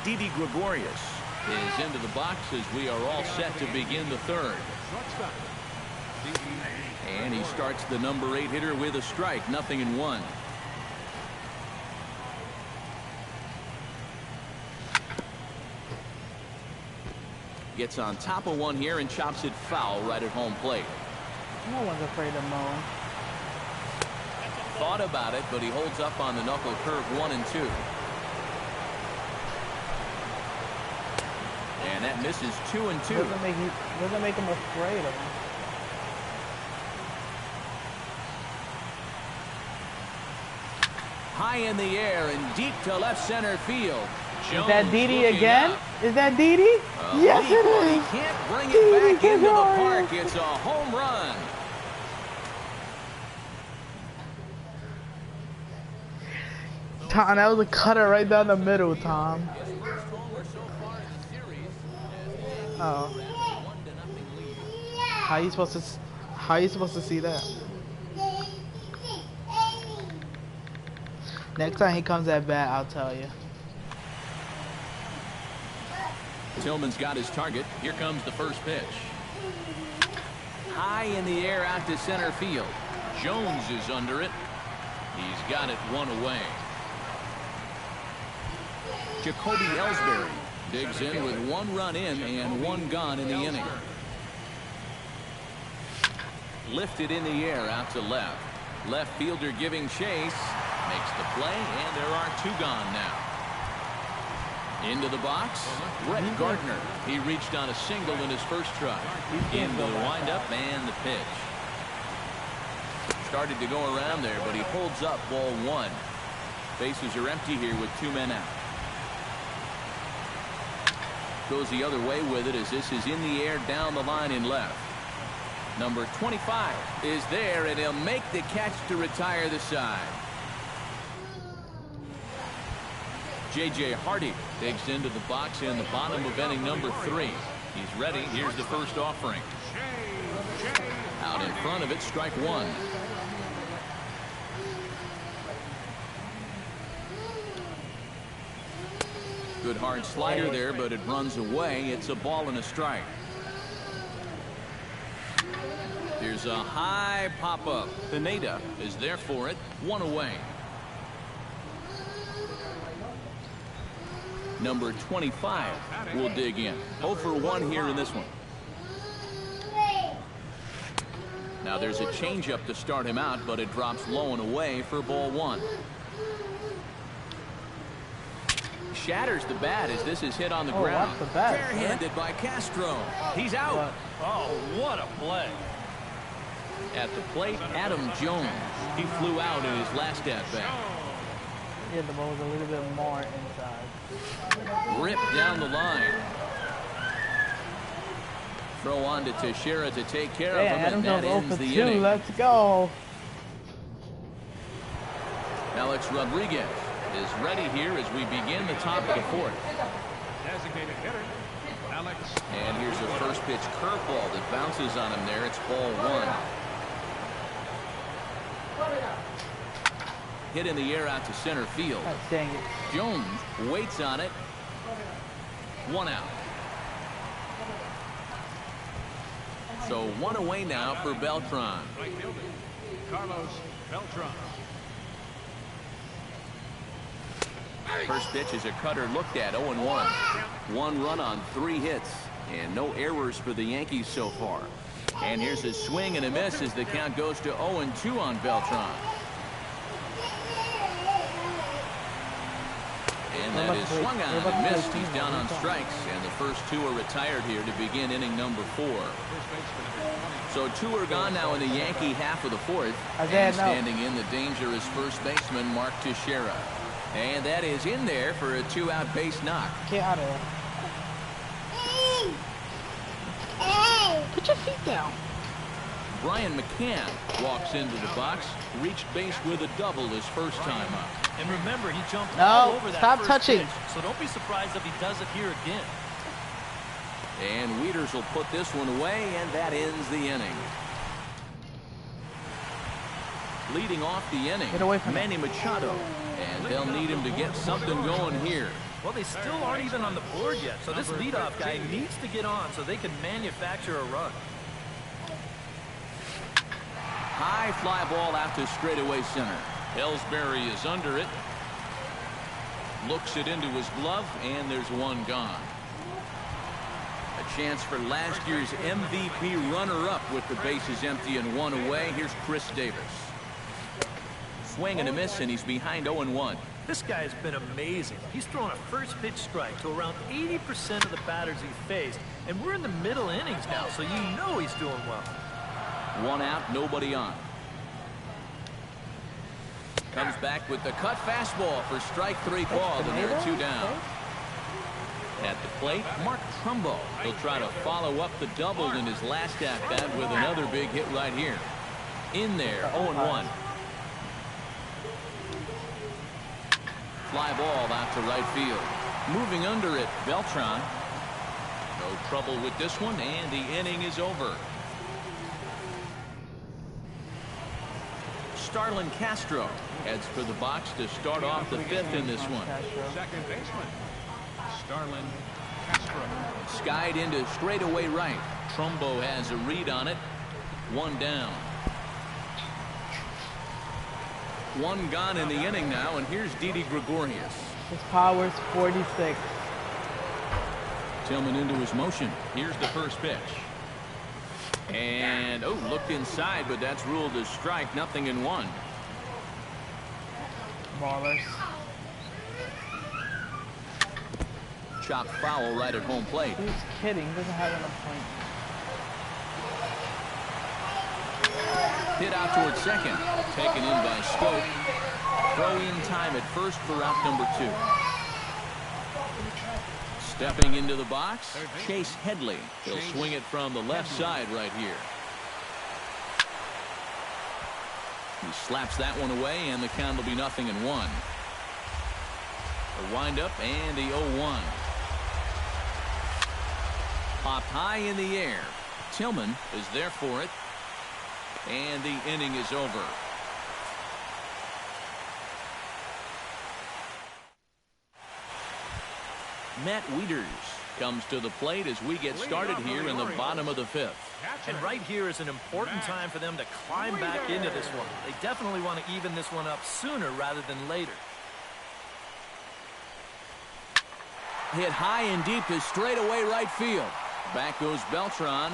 Didi Gregorius is into the box as we are all set to begin the third. And he starts the number 8 hitter with a strike, 0-1. Gets on top of one here and chops it foul right at home plate. No one's afraid of Moon. Thought about it, but he holds up on the knuckle curve 1 and 2. And that misses 2 and 2. Doesn't make him afraid of him. High in the air and deep to left center field. Is that Didi looking again? up. Is that Didi? Yes, Leap, but it he is. can't bring it Didi back into the Gregorius. park. It's a home run. Tom, that was a cutter right down the middle, Tom. Oh. How you supposed to see that? Next time he comes at bat, I'll tell you. Tillman's got his target. Here comes the first pitch. High in the air out to center field. Jones is under it. He's got it 1 away. Jacoby Ellsbury digs in with 1 run in and 1 gone in the inning. Lifted in the air out to left. Left fielder giving chase. Makes the play, and there are 2 gone now. Into the box, Brett Gardner. He reached on a single in his first try. Into the windup and the pitch. Started to go around there, but he holds up ball 1. Bases are empty here with 2 men out. Goes the other way with it as this is in the air down the line in left. Number 25 is there, and he'll make the catch to retire the side. J.J. Hardy digs into the box in the bottom of inning number 3. He's ready. Here's the first offering. Out in front of it, strike 1. Good hard slider there, but it runs away. It's a ball and a strike. There's a high pop-up. Pineda is there for it. 1 away. Number 25 will dig in. 0 for 1 here in this one. Now there's a changeup to start him out, but it drops low and away for ball 1. Shatters the bat as this is hit on the ground. Barehanded by Castro. He's out. Oh, what a play. At the plate, Adam Jones. He flew out in his last at-bat. Yeah, the ball was a little bit more inside. Ripped down the line. Throw on to Teixeira to take care of him, and that ends the inning. Let's go. Alex Rodriguez is ready here as we begin the top of the 4th. Designated hitter, Alex. And here's a first pitch curveball that bounces on him there. It's ball 1. Hit in the air out to center field. Oh, dang it. Jones waits on it. 1 out. So 1 away now for Beltran. Right fielder, Carlos Beltran. First pitch is a cutter looked at. 0-1. 1 run on 3 hits. And no errors for the Yankees so far. And here's a swing and a miss as the count goes to 0-2 on Beltran. And that is swung on and missed. He's down on strikes, and the first 2 are retired here to begin inning number 4. So 2 are gone now in the Yankee half of the 4th. And standing in, the dangerous first baseman, Mark Teixeira. And that is in there for a 2-out base knock. Get out of there. Put your feet down. Brian McCann walks into the box, reached base with a double his first time up. And remember, he jumped all over that stop first touching. pitch, so don't be surprised if he does it here again. And Wieters will put this one away, and that ends the inning. Leading off the inning, Get away from Manny Machado. And they'll need him to get something going here. Well, they still aren't even on the board yet, so this leadoff guy needs to get on so they can manufacture a run. High fly ball out to straightaway center. Ellsbury is under it. Looks it into his glove, and there's 1 gone. A chance for last year's MVP runner-up with the bases empty and 1 away. Here's Chris Davis. Swing and a miss, and he's behind 0-1. This guy has been amazing. He's thrown a first pitch strike to around 80% of the batters he's faced, and we're in the middle innings now, so you know he's doing well. 1 out, nobody on. Comes back with the cut fastball for strike 3 called, and there are 2 down. At the plate, Mark Trumbo. He'll try to follow up the double in his last at-bat with another big hit right here. In there, 0-1. Fly ball out to right field. Moving under it, Beltran. No trouble with this one, and the inning is over. Starlin Castro heads for the box to start off the 5th in this one. Second baseman, Starlin Castro. Skied into straightaway right. Trumbo has a read on it. 1 down. 1 gone in the inning now, and here's Didi Gregorius. His power's 46. Tillman into his motion. Here's the first pitch. And, oh, looked inside, but that's ruled as strike. 0-1. Ballers. Chop foul right at home plate. He's kidding. He doesn't have enough points. Hit out towards second. Taken in by Schoop. Throw in time at first for out number 2. Stepping into the box, Chase Headley. He'll swing it from the left side right here. He slaps that one away, and the count will be 0-1. A windup and the 0-1. Popped high in the air. Tillman is there for it. And the inning is over. Matt Wieters comes to the plate as we get started here in the bottom of the 5th. And right here is an important time for them to climb back into this one. They definitely want to even this one up sooner rather than later. Hit high and deep to straightaway right field. Back goes Beltran.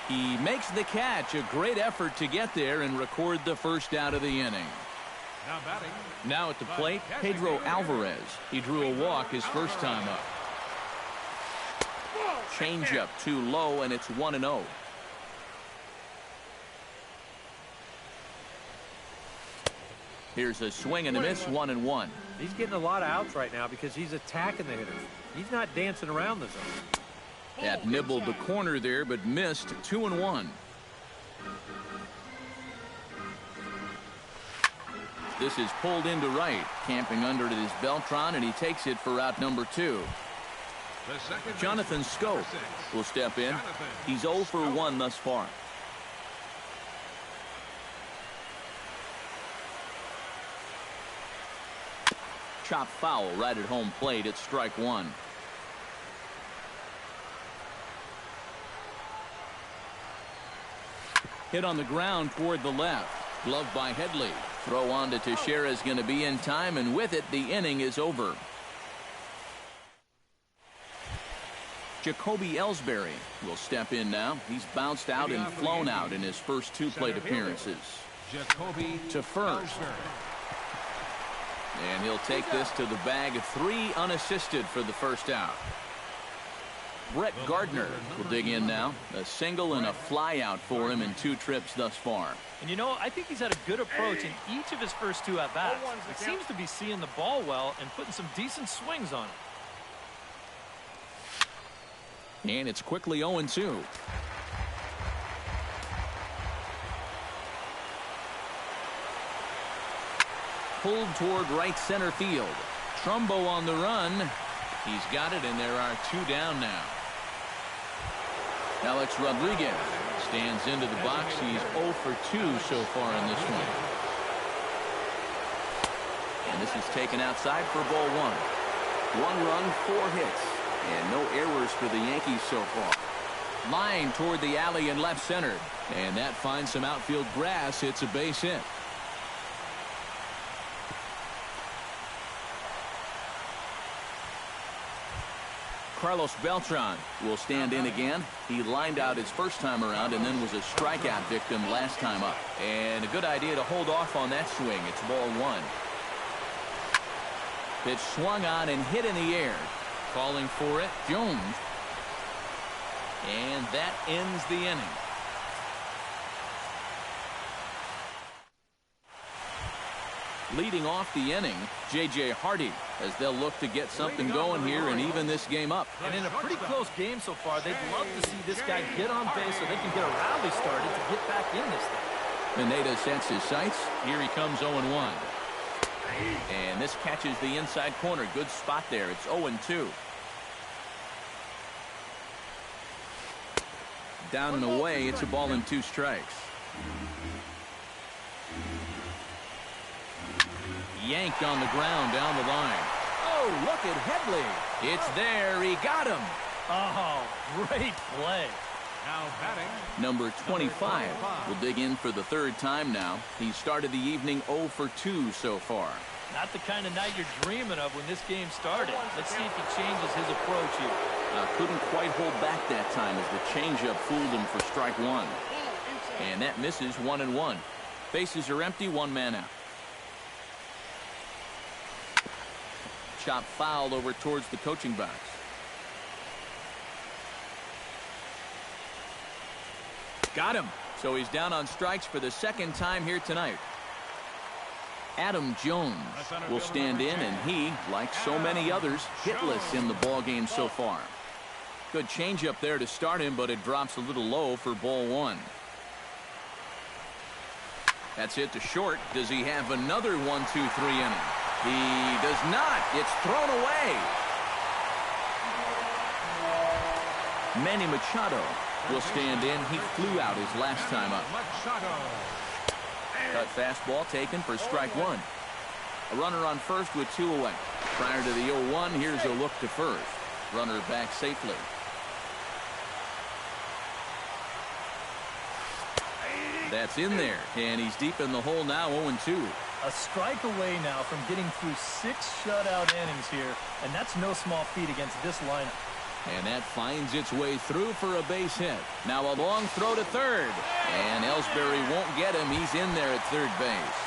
He makes the catch. A great effort to get there and record the first out of the inning. Now batting. Now at the plate, Pedro Alvarez. He drew a walk his first time up. Changeup too low, and it's 1-0. Here's a swing and a miss, 1-1. He's getting a lot of outs right now because he's attacking the hitter. He's not dancing around the zone. That nibbled the corner there, but missed. 2-1. This is pulled into right. Camping under it is Beltran, and he takes it for out number 2. Jonathan Schoop will step in. He's 0 for 1 thus far. Chop foul right at home plate. It's strike 1. Hit on the ground toward the left. Glove by Headley. Throw on to Teixeira is going to be in time, and with it, the inning is over. Jacoby Ellsbury will step in now. He's bounced out and flown out in his first 2 plate appearances. Jacoby to first. And he'll take this to the bag. 3 unassisted for the first out. Brett Gardner will dig in now. A single and a fly out for him in 2 trips thus far. And you know, I think he's had a good approach in each of his first 2 at-bats. He seems to be seeing the ball well and putting some decent swings on it. And it's quickly 0-2. Pulled toward right center field. Trumbo on the run. He's got it, and there are 2 down now. Alex Rodriguez stands into the box. He's 0 for 2 so far in this one. And this is taken outside for ball 1. 1 run, 4 hits, and no errors for the Yankees so far. Line toward the alley in left center, and that finds some outfield grass. It's a base hit. Carlos Beltran will stand in again. He lined out his first time around and then was a strikeout victim last time up. And a good idea to hold off on that swing. It's ball 1. Pitch swung on and hit in the air. Calling for it, Jones. And that ends the inning. Leading off the inning, J.J. Hardy, as they'll look to get something going here and even this game up. And in a pretty close game so far, they'd love to see this guy get on base so they can get a rally started to get back in this thing. Pineda sets his sights. Here he comes 0-1. And this catches the inside corner. Good spot there. It's 0-2. Down and away, it's a ball and 2 strikes. Yanked on the ground down the line. Oh, look at Headley. It's there. He got him. Oh, great play. Now batting. Number 25 will dig in for the 3rd time now. He started the evening 0 for 2 so far. Not the kind of night you're dreaming of when this game started. Let's see if he changes his approach here. Couldn't quite hold back that time as the changeup fooled him for strike one. And that misses 1-1. Bases are empty, one man out. Chop foul over towards the coaching box. Got him. So he's down on strikes for the second time here tonight. Adam Jones will stand in, and he, like so many others, hitless in the ballgame so far. Good changeup there to start him, but it drops a little low for ball one. That's hit to short. Does he have another 1-2-3 inning? He does not. It's thrown away. Manny Machado will stand in. He flew out his last time up. Cut fastball taken for strike one. A runner on first with two away. Prior to the 0-1, here's a look to first. Runner back safely. That's in there, and he's deep in the hole now, 0-2. A strike away now from getting through 6 shutout innings here, and that's no small feat against this lineup. And that finds its way through for a base hit. Now a long throw to third. And Ellsbury won't get him. He's in there at third base.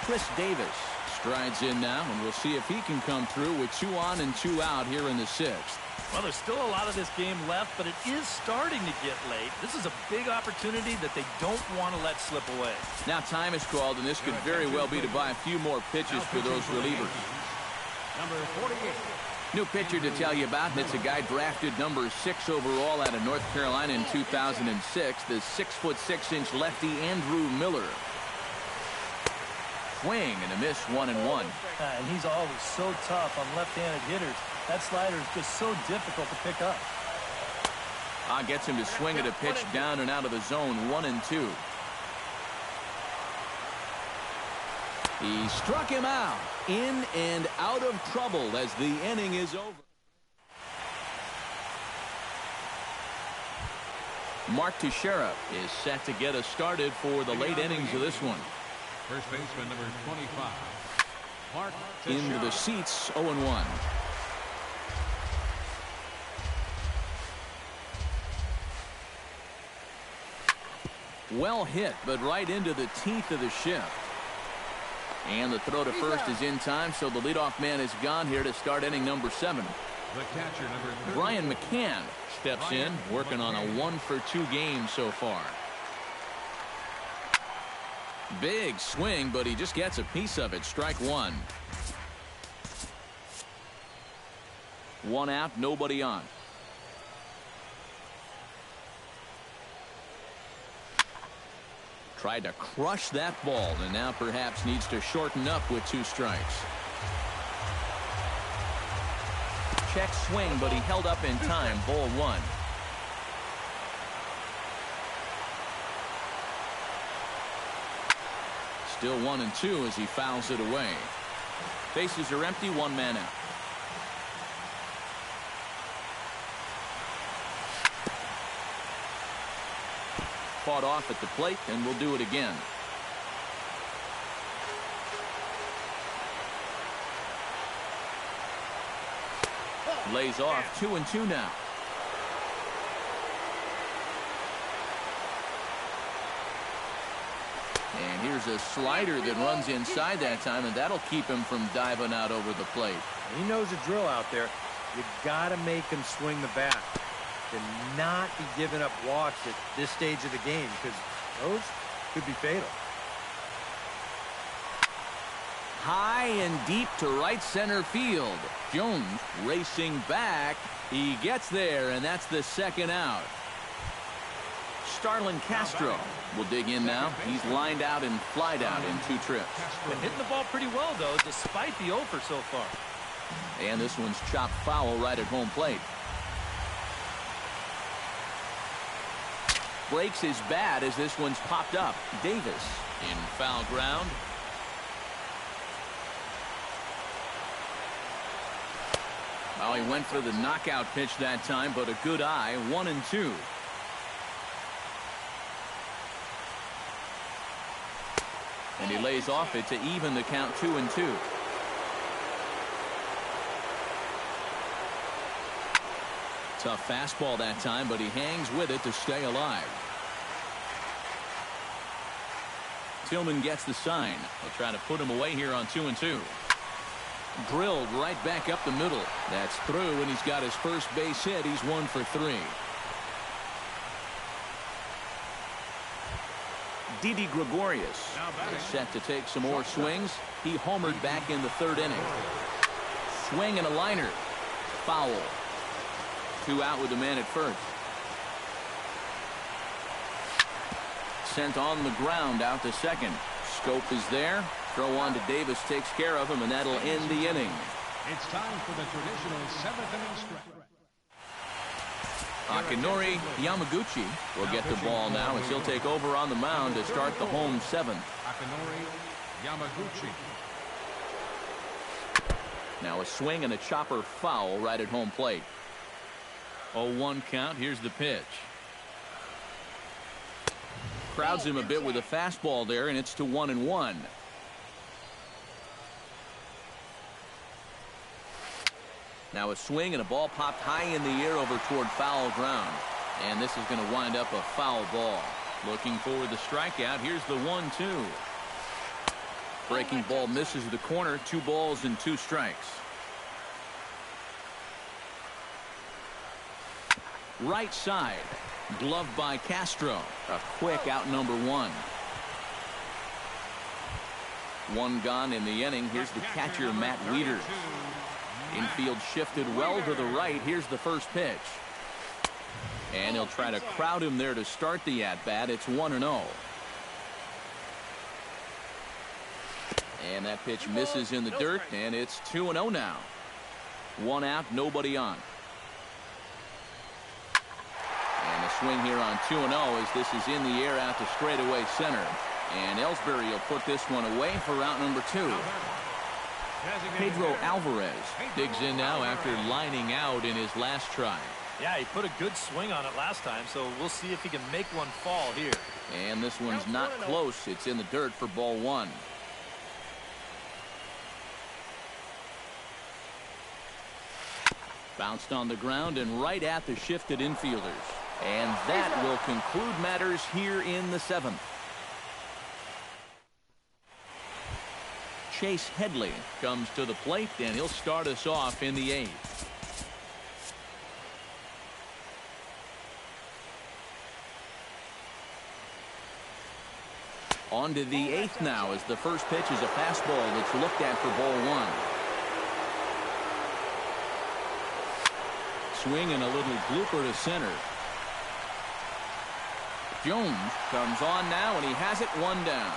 Chris Davis strides in now, and we'll see if he can come through with 2 on and 2 out here in the 6th. Well, there's still a lot of this game left, but it is starting to get late. This is a big opportunity that they don't want to let slip away. Now time is called, and this could very well be to buy a few more pitches for those relievers. Number 48. New pitcher to tell you about, and it's a guy drafted number 6 overall out of North Carolina in 2006, the 6'6" lefty Andrew Miller. Swing and a miss, 1-1. And he's always so tough on left-handed hitters. That slider is just so difficult to pick up. Gets him to swing at a pitch down and out of the zone, 1-2. He struck him out. In and out of trouble as the inning is over. Mark Teixeira is set to get us started for the late innings of this one. First baseman number 25. Mark Into Teixeira. the seats, 0-1. Well hit, but right into the teeth of the shift. And the throw to first is in time, so the leadoff man is gone here to start inning number 7. The catcher number 30. Brian McCann steps in, working on a 1-for-2 game so far. Big swing, but he just gets a piece of it. Strike one. 1 out, nobody on. Tried to crush that ball, and now perhaps needs to shorten up with 2 strikes. Check swing, but he held up in time. Ball 1. Still 1-2 as he fouls it away. Bases are empty, 1 man out. Fought off at the plate, and we'll do it again. Lays off, 2-2 now. And here's a slider that runs inside that time, and that'll keep him from diving out over the plate. He knows the drill out there. You got to make him swing the bat. To not be giving up walks at this stage of the game, because those could be fatal. High and deep to right center field. Jones racing back. He gets there, and that's the 2nd out. Starlin Castro will dig in now. He's lined out and flied out in 2 trips. Been hitting the ball pretty well, though, despite the offer so far. And this one's chopped foul right at home plate. Breaks his bat as this one's popped up. Davis in foul ground. Well, he went for the knockout pitch that time, but a good eye. 1-2. And And he lays off it to even the count 2-2. Tough fastball that time, but he hangs with it to stay alive. Tillman gets the sign. They'll try to put him away here on 2-2. Drilled right back up the middle. That's through, and he's got his first base hit. He's 1 for 3. Didi Gregorius is set to take some more swings. He homered back in the 3rd inning. Swing and a liner. Foul. 2 out with the man at first. Sent on the ground out to second. Scope is there. Throw on to Davis takes care of him, and that'll end the inning. It's time for the traditional 7th inning stretch. Akinori Yamaguchi will get the ball now as he'll take over on the mound to start the home 7th. Akinori Yamaguchi. Now a swing and a chopper foul right at home plate. 0-1 count. Here's the pitch. Crowds him a bit with a fastball there, and it's to 1-1. Now a swing and a ball popped high in the air over toward foul ground. And this is going to wind up a foul ball. Looking for the strikeout. Here's the 1-2. Breaking ball misses the corner. 2 balls and 2 strikes. Right side. Gloved by Castro. A quick out number 1. 1 gone in the inning. Here's the catcher, Matt Wieters. Infield shifted well to the right. Here's the first pitch. And he'll try to crowd him there to start the at-bat. It's 1-0. And that pitch misses in the dirt, and it's 2-0 now. 1 out, nobody on. And a swing here on 2-0 as this is in the air out to straightaway center. And Ellsbury will put this one away for out number 2. Pedro Alvarez digs in now after lining out in his last try. Yeah, he put a good swing on it last time, so we'll see if he can make one fall here. And this one's not close. It's in the dirt for ball 1. Bounced on the ground and right at the shifted infielders. And that will conclude matters here in the 7th. Chase Headley comes to the plate, and he'll start us off in the 8th. On to the 8th now as the first pitch is a fastball that's looked at for ball 1. Swing and a little blooper to center. Jones comes on now, and he has it 1 down.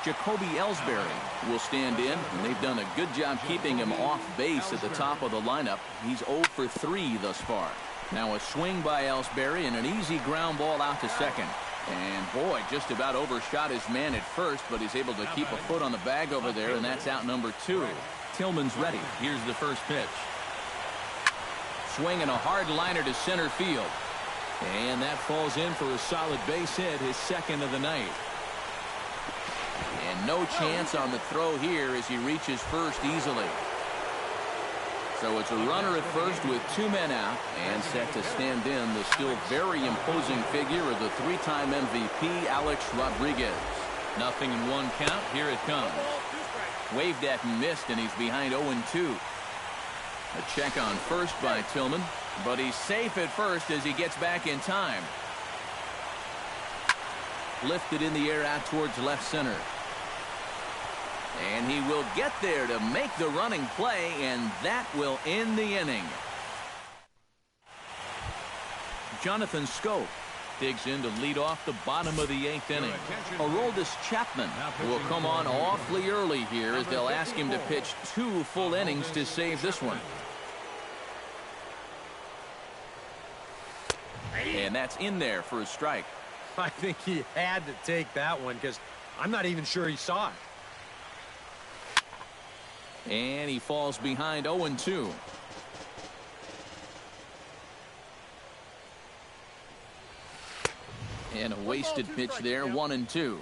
Jacoby Ellsbury will stand in, and they've done a good job keeping him off base at the top of the lineup. He's 0 for 3 thus far. Now a swing by Ellsbury and an easy ground ball out to second. And boy, just about overshot his man at first, but he's able to keep a foot on the bag over there, and that's out number 2. Tillman's ready. Here's the first pitch. Swing and a hard liner to center field. And that falls in for a solid base hit, his 2nd of the night. And no chance on the throw here as he reaches first easily. So it's a runner at first with 2 men out, and set to stand in the still very imposing figure of the 3-time MVP, Alex Rodriguez. 0-1 count. Here it comes. Waved at and missed, and he's behind 0-2. A check on first by Tillman, but he's safe at first as he gets back in time. Lifted in the air out towards left center. And he will get there to make the running play, and that will end the inning. Jonathan Scope digs in to lead off the bottom of the 8th inning. Aroldis Chapman will come on awfully early here as they'll ask him to pitch 2 full innings to save this one. And that's in there for a strike. I think he had to take that one because I'm not even sure he saw it. And he falls behind 0-2. And a wasted pitch there, 1-2.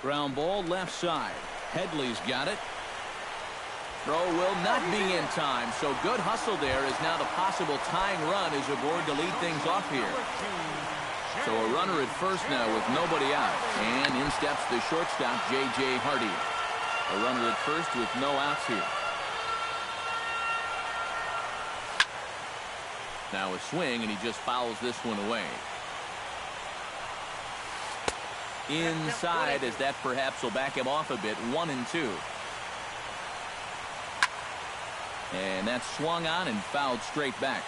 Ground ball left side. Headley's got it. Throw will not be in time, so good hustle there as now the possible tying run is aboard to lead things off here. So a runner at first now with nobody out, and in steps the shortstop, J.J. Hardy. A runner at first with no outs here. Now a swing, and he just fouls this one away. Inside, as that perhaps will back him off a bit. 1-2. And that's swung on and fouled straight back.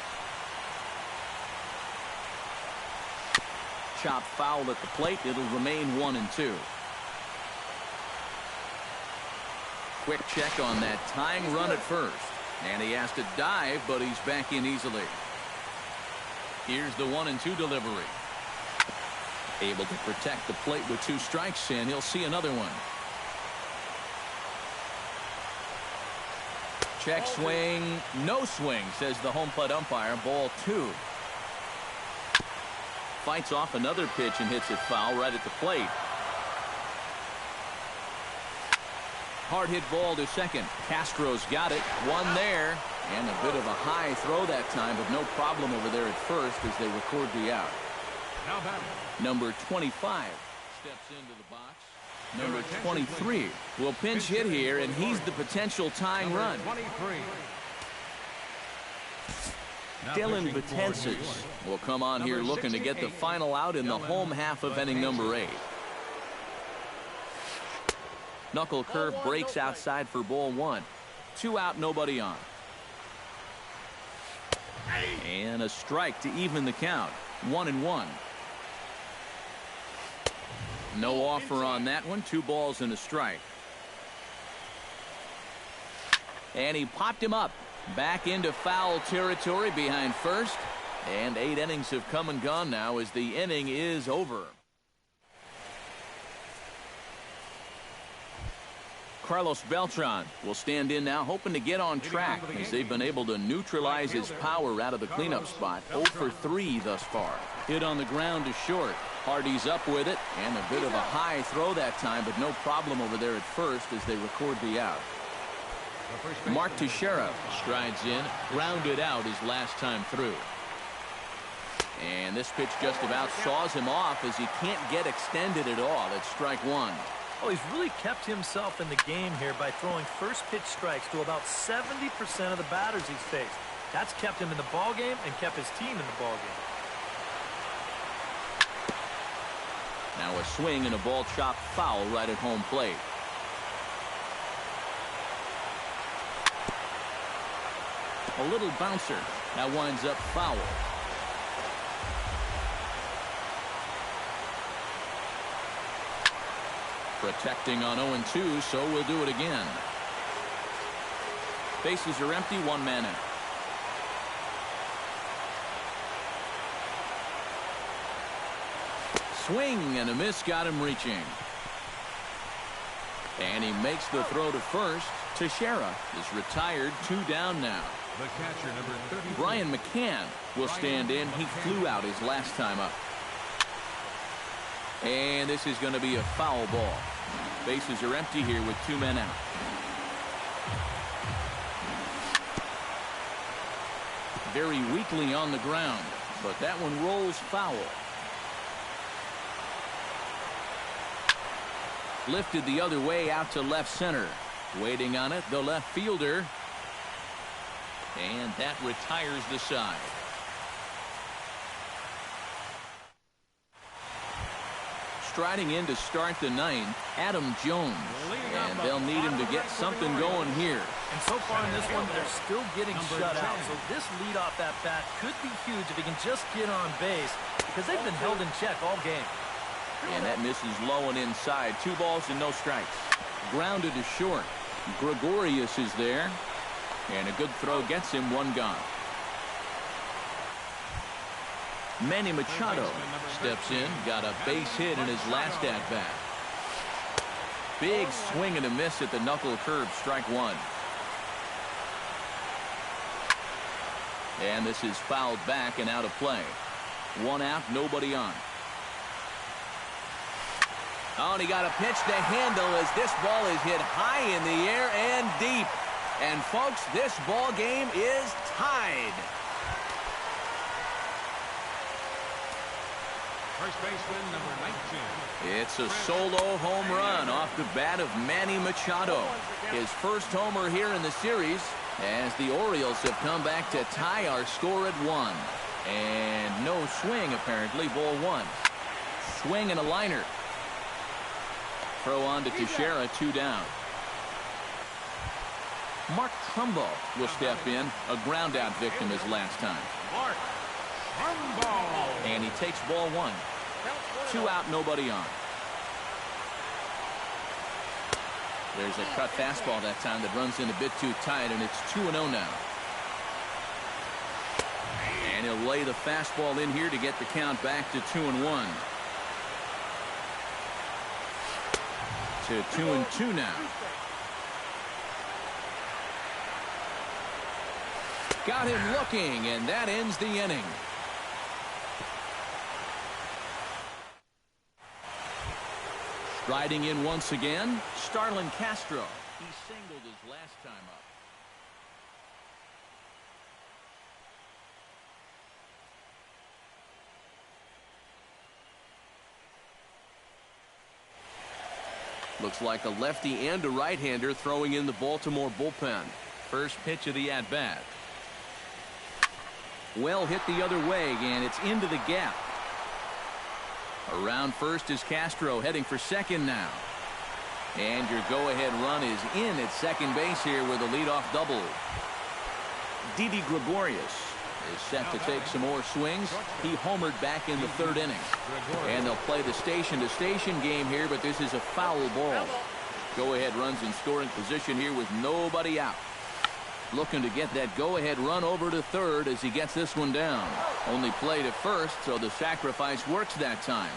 Chop foul at the plate. It'll remain 1-2. Quick check on that tying run at first. And he has to dive, but he's back in easily. Here's the 1-2 delivery. Able to protect the plate with 2 strikes, and he'll see another one. Check swing, no swing, says the home plate umpire. Ball 2. Fights off another pitch and hits it foul right at the plate. Hard hit ball to second. Castro's got it. One there. And a bit of a high throw that time, but no problem over there at first as they record the out. Number 25 steps into the box. Number 23 will pinch hit here, and he's the potential tying run. Dylan Betances will come on here looking to get the final out in the home half of inning number 8. Knuckle curve breaks outside for ball 1. 2 out, nobody on. And a strike to even the count. 1-1. No offer on that one. 2 balls and a strike. And he popped him up. Back into foul territory behind first. And 8 innings have come and gone now as the inning is over. Carlos Beltran will stand in now, hoping to get on track as they've been able to neutralize his power out of the cleanup spot. 0 for 3 thus far. Hit on the ground to short. Hardy's up with it, and a bit of a high throw that time, but no problem over there at first as they record the out. Mark Teixeira strides in, grounded out his last time through. And this pitch just about saws him off as he can't get extended at all. It's strike 1. Oh, he's really kept himself in the game here by throwing first pitch strikes to about 70% of the batters he's faced. That's kept him in the ballgame and kept his team in the ballgame. Now a swing and a ball chopped foul right at home plate. A little bouncer. That winds up foul. Protecting on 0-2, so we'll do it again. Bases are empty, 1 man out. Swing and a miss, got him reaching. And he makes the throw to first. Teixeira is retired, 2 down now. The catcher, number 34. Brian McCann will stand in. He flew out his last time up. And this is going to be a foul ball. Bases are empty here with 2 men out. Very weakly on the ground, but that one rolls foul. Lifted the other way out to left center. Waiting on it, the left fielder. And that retires the side. Striding in to start the 9th, Adam Jones. And they'll need him to get something going here. And so far in this one, they're still getting shut out. So this leadoff at bat could be huge if he can just get on base, because they've been held in check all game. And that misses low and inside. 2 balls and no strikes. Grounded to short. Gregorius is there. And a good throw gets him, 1 gone. Manny Machado steps in, got a base hit in his last at-bat. Big swing and a miss at the knuckle curve, strike 1. And this is fouled back and out of play. 1 out, nobody on. Oh, and he got a pitch to handle as this ball is hit high in the air and deep. And, folks, this ball game is tied. First baseman, number 19. It's a solo home run off the bat of Manny Machado. His first homer here in the series as the Orioles have come back to tie our score at 1. And no swing, apparently, ball 1. Swing and a liner. Throw on to Teixeira, 2 down. Mark Trumbo will step in, a ground out victim his last time. Mark Trumbo. And he takes ball 1. 2 out, nobody on. There's a cut fastball that time that runs in a bit too tight, and it's 2-0 now. And he'll lay the fastball in here to get the count back to 2-1. To 2-2 now. Got him looking, and that ends the inning. Striding in once again, Starlin Castro. He singled his last time up. Looks like a lefty and a right-hander throwing in the Baltimore bullpen. First pitch of the at-bat. Well hit the other way, and it's into the gap. Around first is Castro, heading for second now. And your go-ahead run is in at second base here with a leadoff double. Didi Gregorius is set to take some more swings. He homered back in the 3rd inning. And they'll play the station-to-station game here, but this is a foul ball. Go-ahead runs in scoring position here with nobody out. Looking to get that go-ahead run over to third as he gets this one down. Only played at first, so the sacrifice works that time.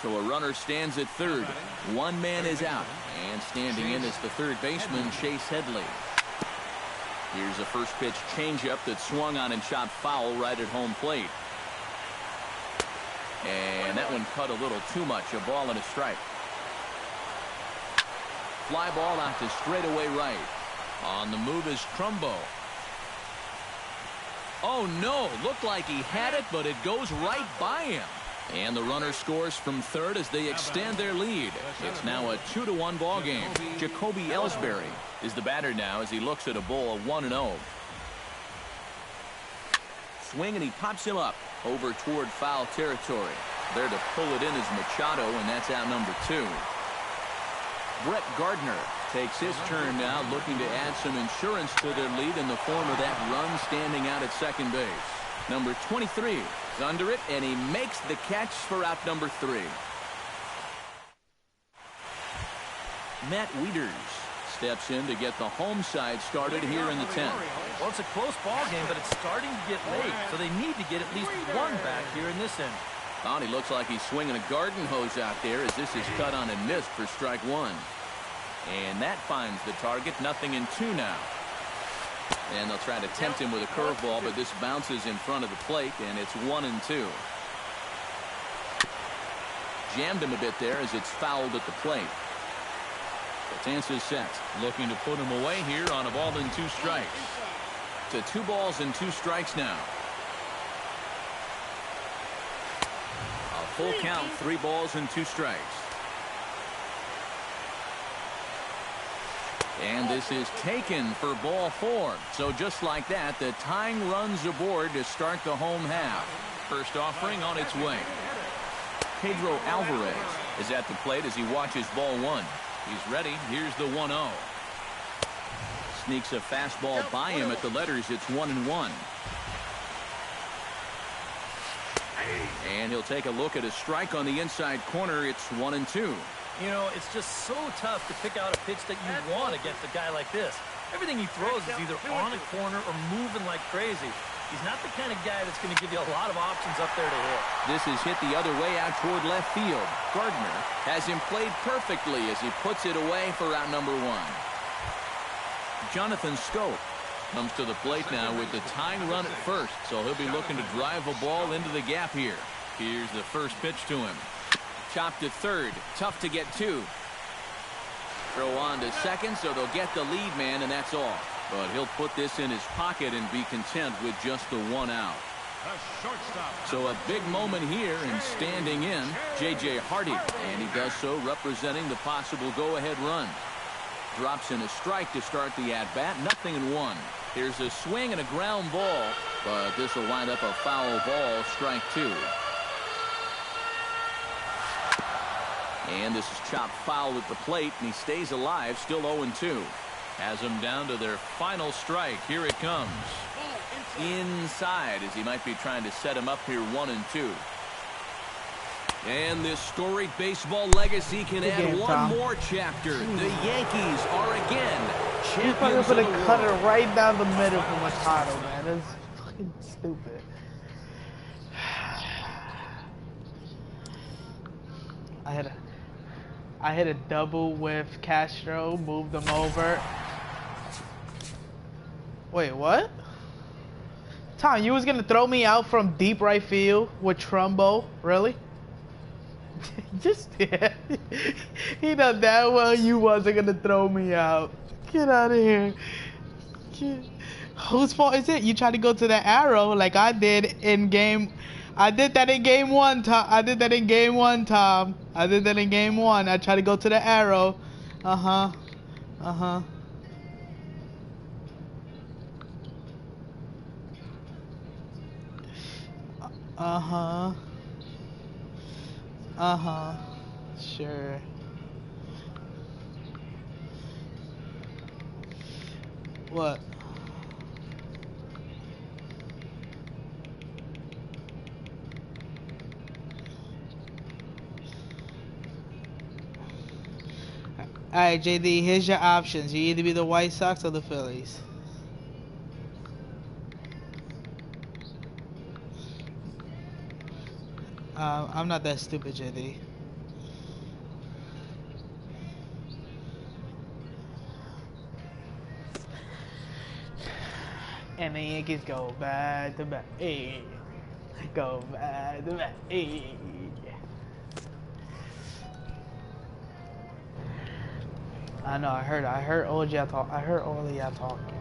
So a runner stands at third. One man is out. And standing in is the third baseman, Chase Headley. Here's a first pitch changeup that swung on and shot foul right at home plate. And that one cut a little too much. A ball and a strike. Fly ball out to straightaway right. On the move is Trumbo. Oh no, looked like he had it, but it goes right by him. And the runner scores from third as they extend their lead. It's now a 2-1 ball game. Jacoby Ellsbury is the batter now as he looks at a ball 1-0. Swing, and he pops him up over toward foul territory. There to pull it in is Machado, and that's out number 2. Brett Gardner takes his turn now, looking to add some insurance to their lead in the form of that run standing out at second base. Number 23 is under it, and he makes the catch for out number 3. Matt Wieters steps in to get the home side started here in the 10th. Well, it's a close ball game, but it's starting to get late, so they need to get at least one back here in this inning. Oh, he looks like he's swinging a garden hose out there as this is cut on and missed for strike 1. And that finds the target. 0-2 now. And they'll try to tempt him with a curveball, but this bounces in front of the plate, and it's 1-2. Jammed him a bit there as it's fouled at the plate. Betances set, looking to put him away here on a ball and 2 strikes. To 2 balls and 2 strikes now. A full count, 3 balls and 2 strikes. And this is taken for ball 4. So just like that, the tying runs aboard to start the home half. First offering on its way. Pedro Alvarez is at the plate as he watches ball 1. He's ready. Here's the 1-0. Sneaks a fastball by him at the letters. It's 1-1. And he'll take a look at a strike on the inside corner. It's 1-2. You know, it's just so tough to pick out a pitch that you want against a guy like this. Everything he throws is either on a corner or moving like crazy. He's not the kind of guy that's going to give you a lot of options up there to hit. This is hit the other way out toward left field. Gardner has him played perfectly as he puts it away for out number 1. Jonathan Schoop comes to the plate now with the tying run at first, so he'll be looking to drive a ball into the gap here. Here's the first pitch to him. chopped to third. Tough to get to. Throw on to second, so they'll get the lead man, and that's all. But he'll put this in his pocket and be content with just the one out. So a big moment here and standing in, J.J. Hardy. And he does so representing the possible go-ahead run. Drops in a strike to start the at-bat. 0-1. Here's a swing and a ground ball, but this will wind up a foul ball, strike 2. And this is chopped foul at the plate, and he stays alive, still 0-2. Has them down to their final strike. Here it comes. Inside, as he might be trying to set him up here 1-2. And this storied baseball legacy can add one more chapter. The Yankees are again champions of the world. Cut it right down the middle for Machado, man. That's fucking stupid. I hit a double with Castro, moved them over. Wait, what? Tom, you was gonna throw me out from deep right field with Trumbo? Really? Just yeah. He know that well you wasn't gonna throw me out. Get out of here. Whose fault is it? You tried to go to the arrow like I did in game. I did that in game 1, Tom. I did that in game 1, Tom. I did that in game 1. I tried to go to the arrow. Uh-huh. Uh-huh. Uh-huh. Uh-huh. Sure. What? Alright, JD, here's your options. You either be the White Sox or the Phillies. I'm not that stupid, JD. And the Yankees go back to back. Hey. Go back to back. Hey. I know, I heard all of y'all talking.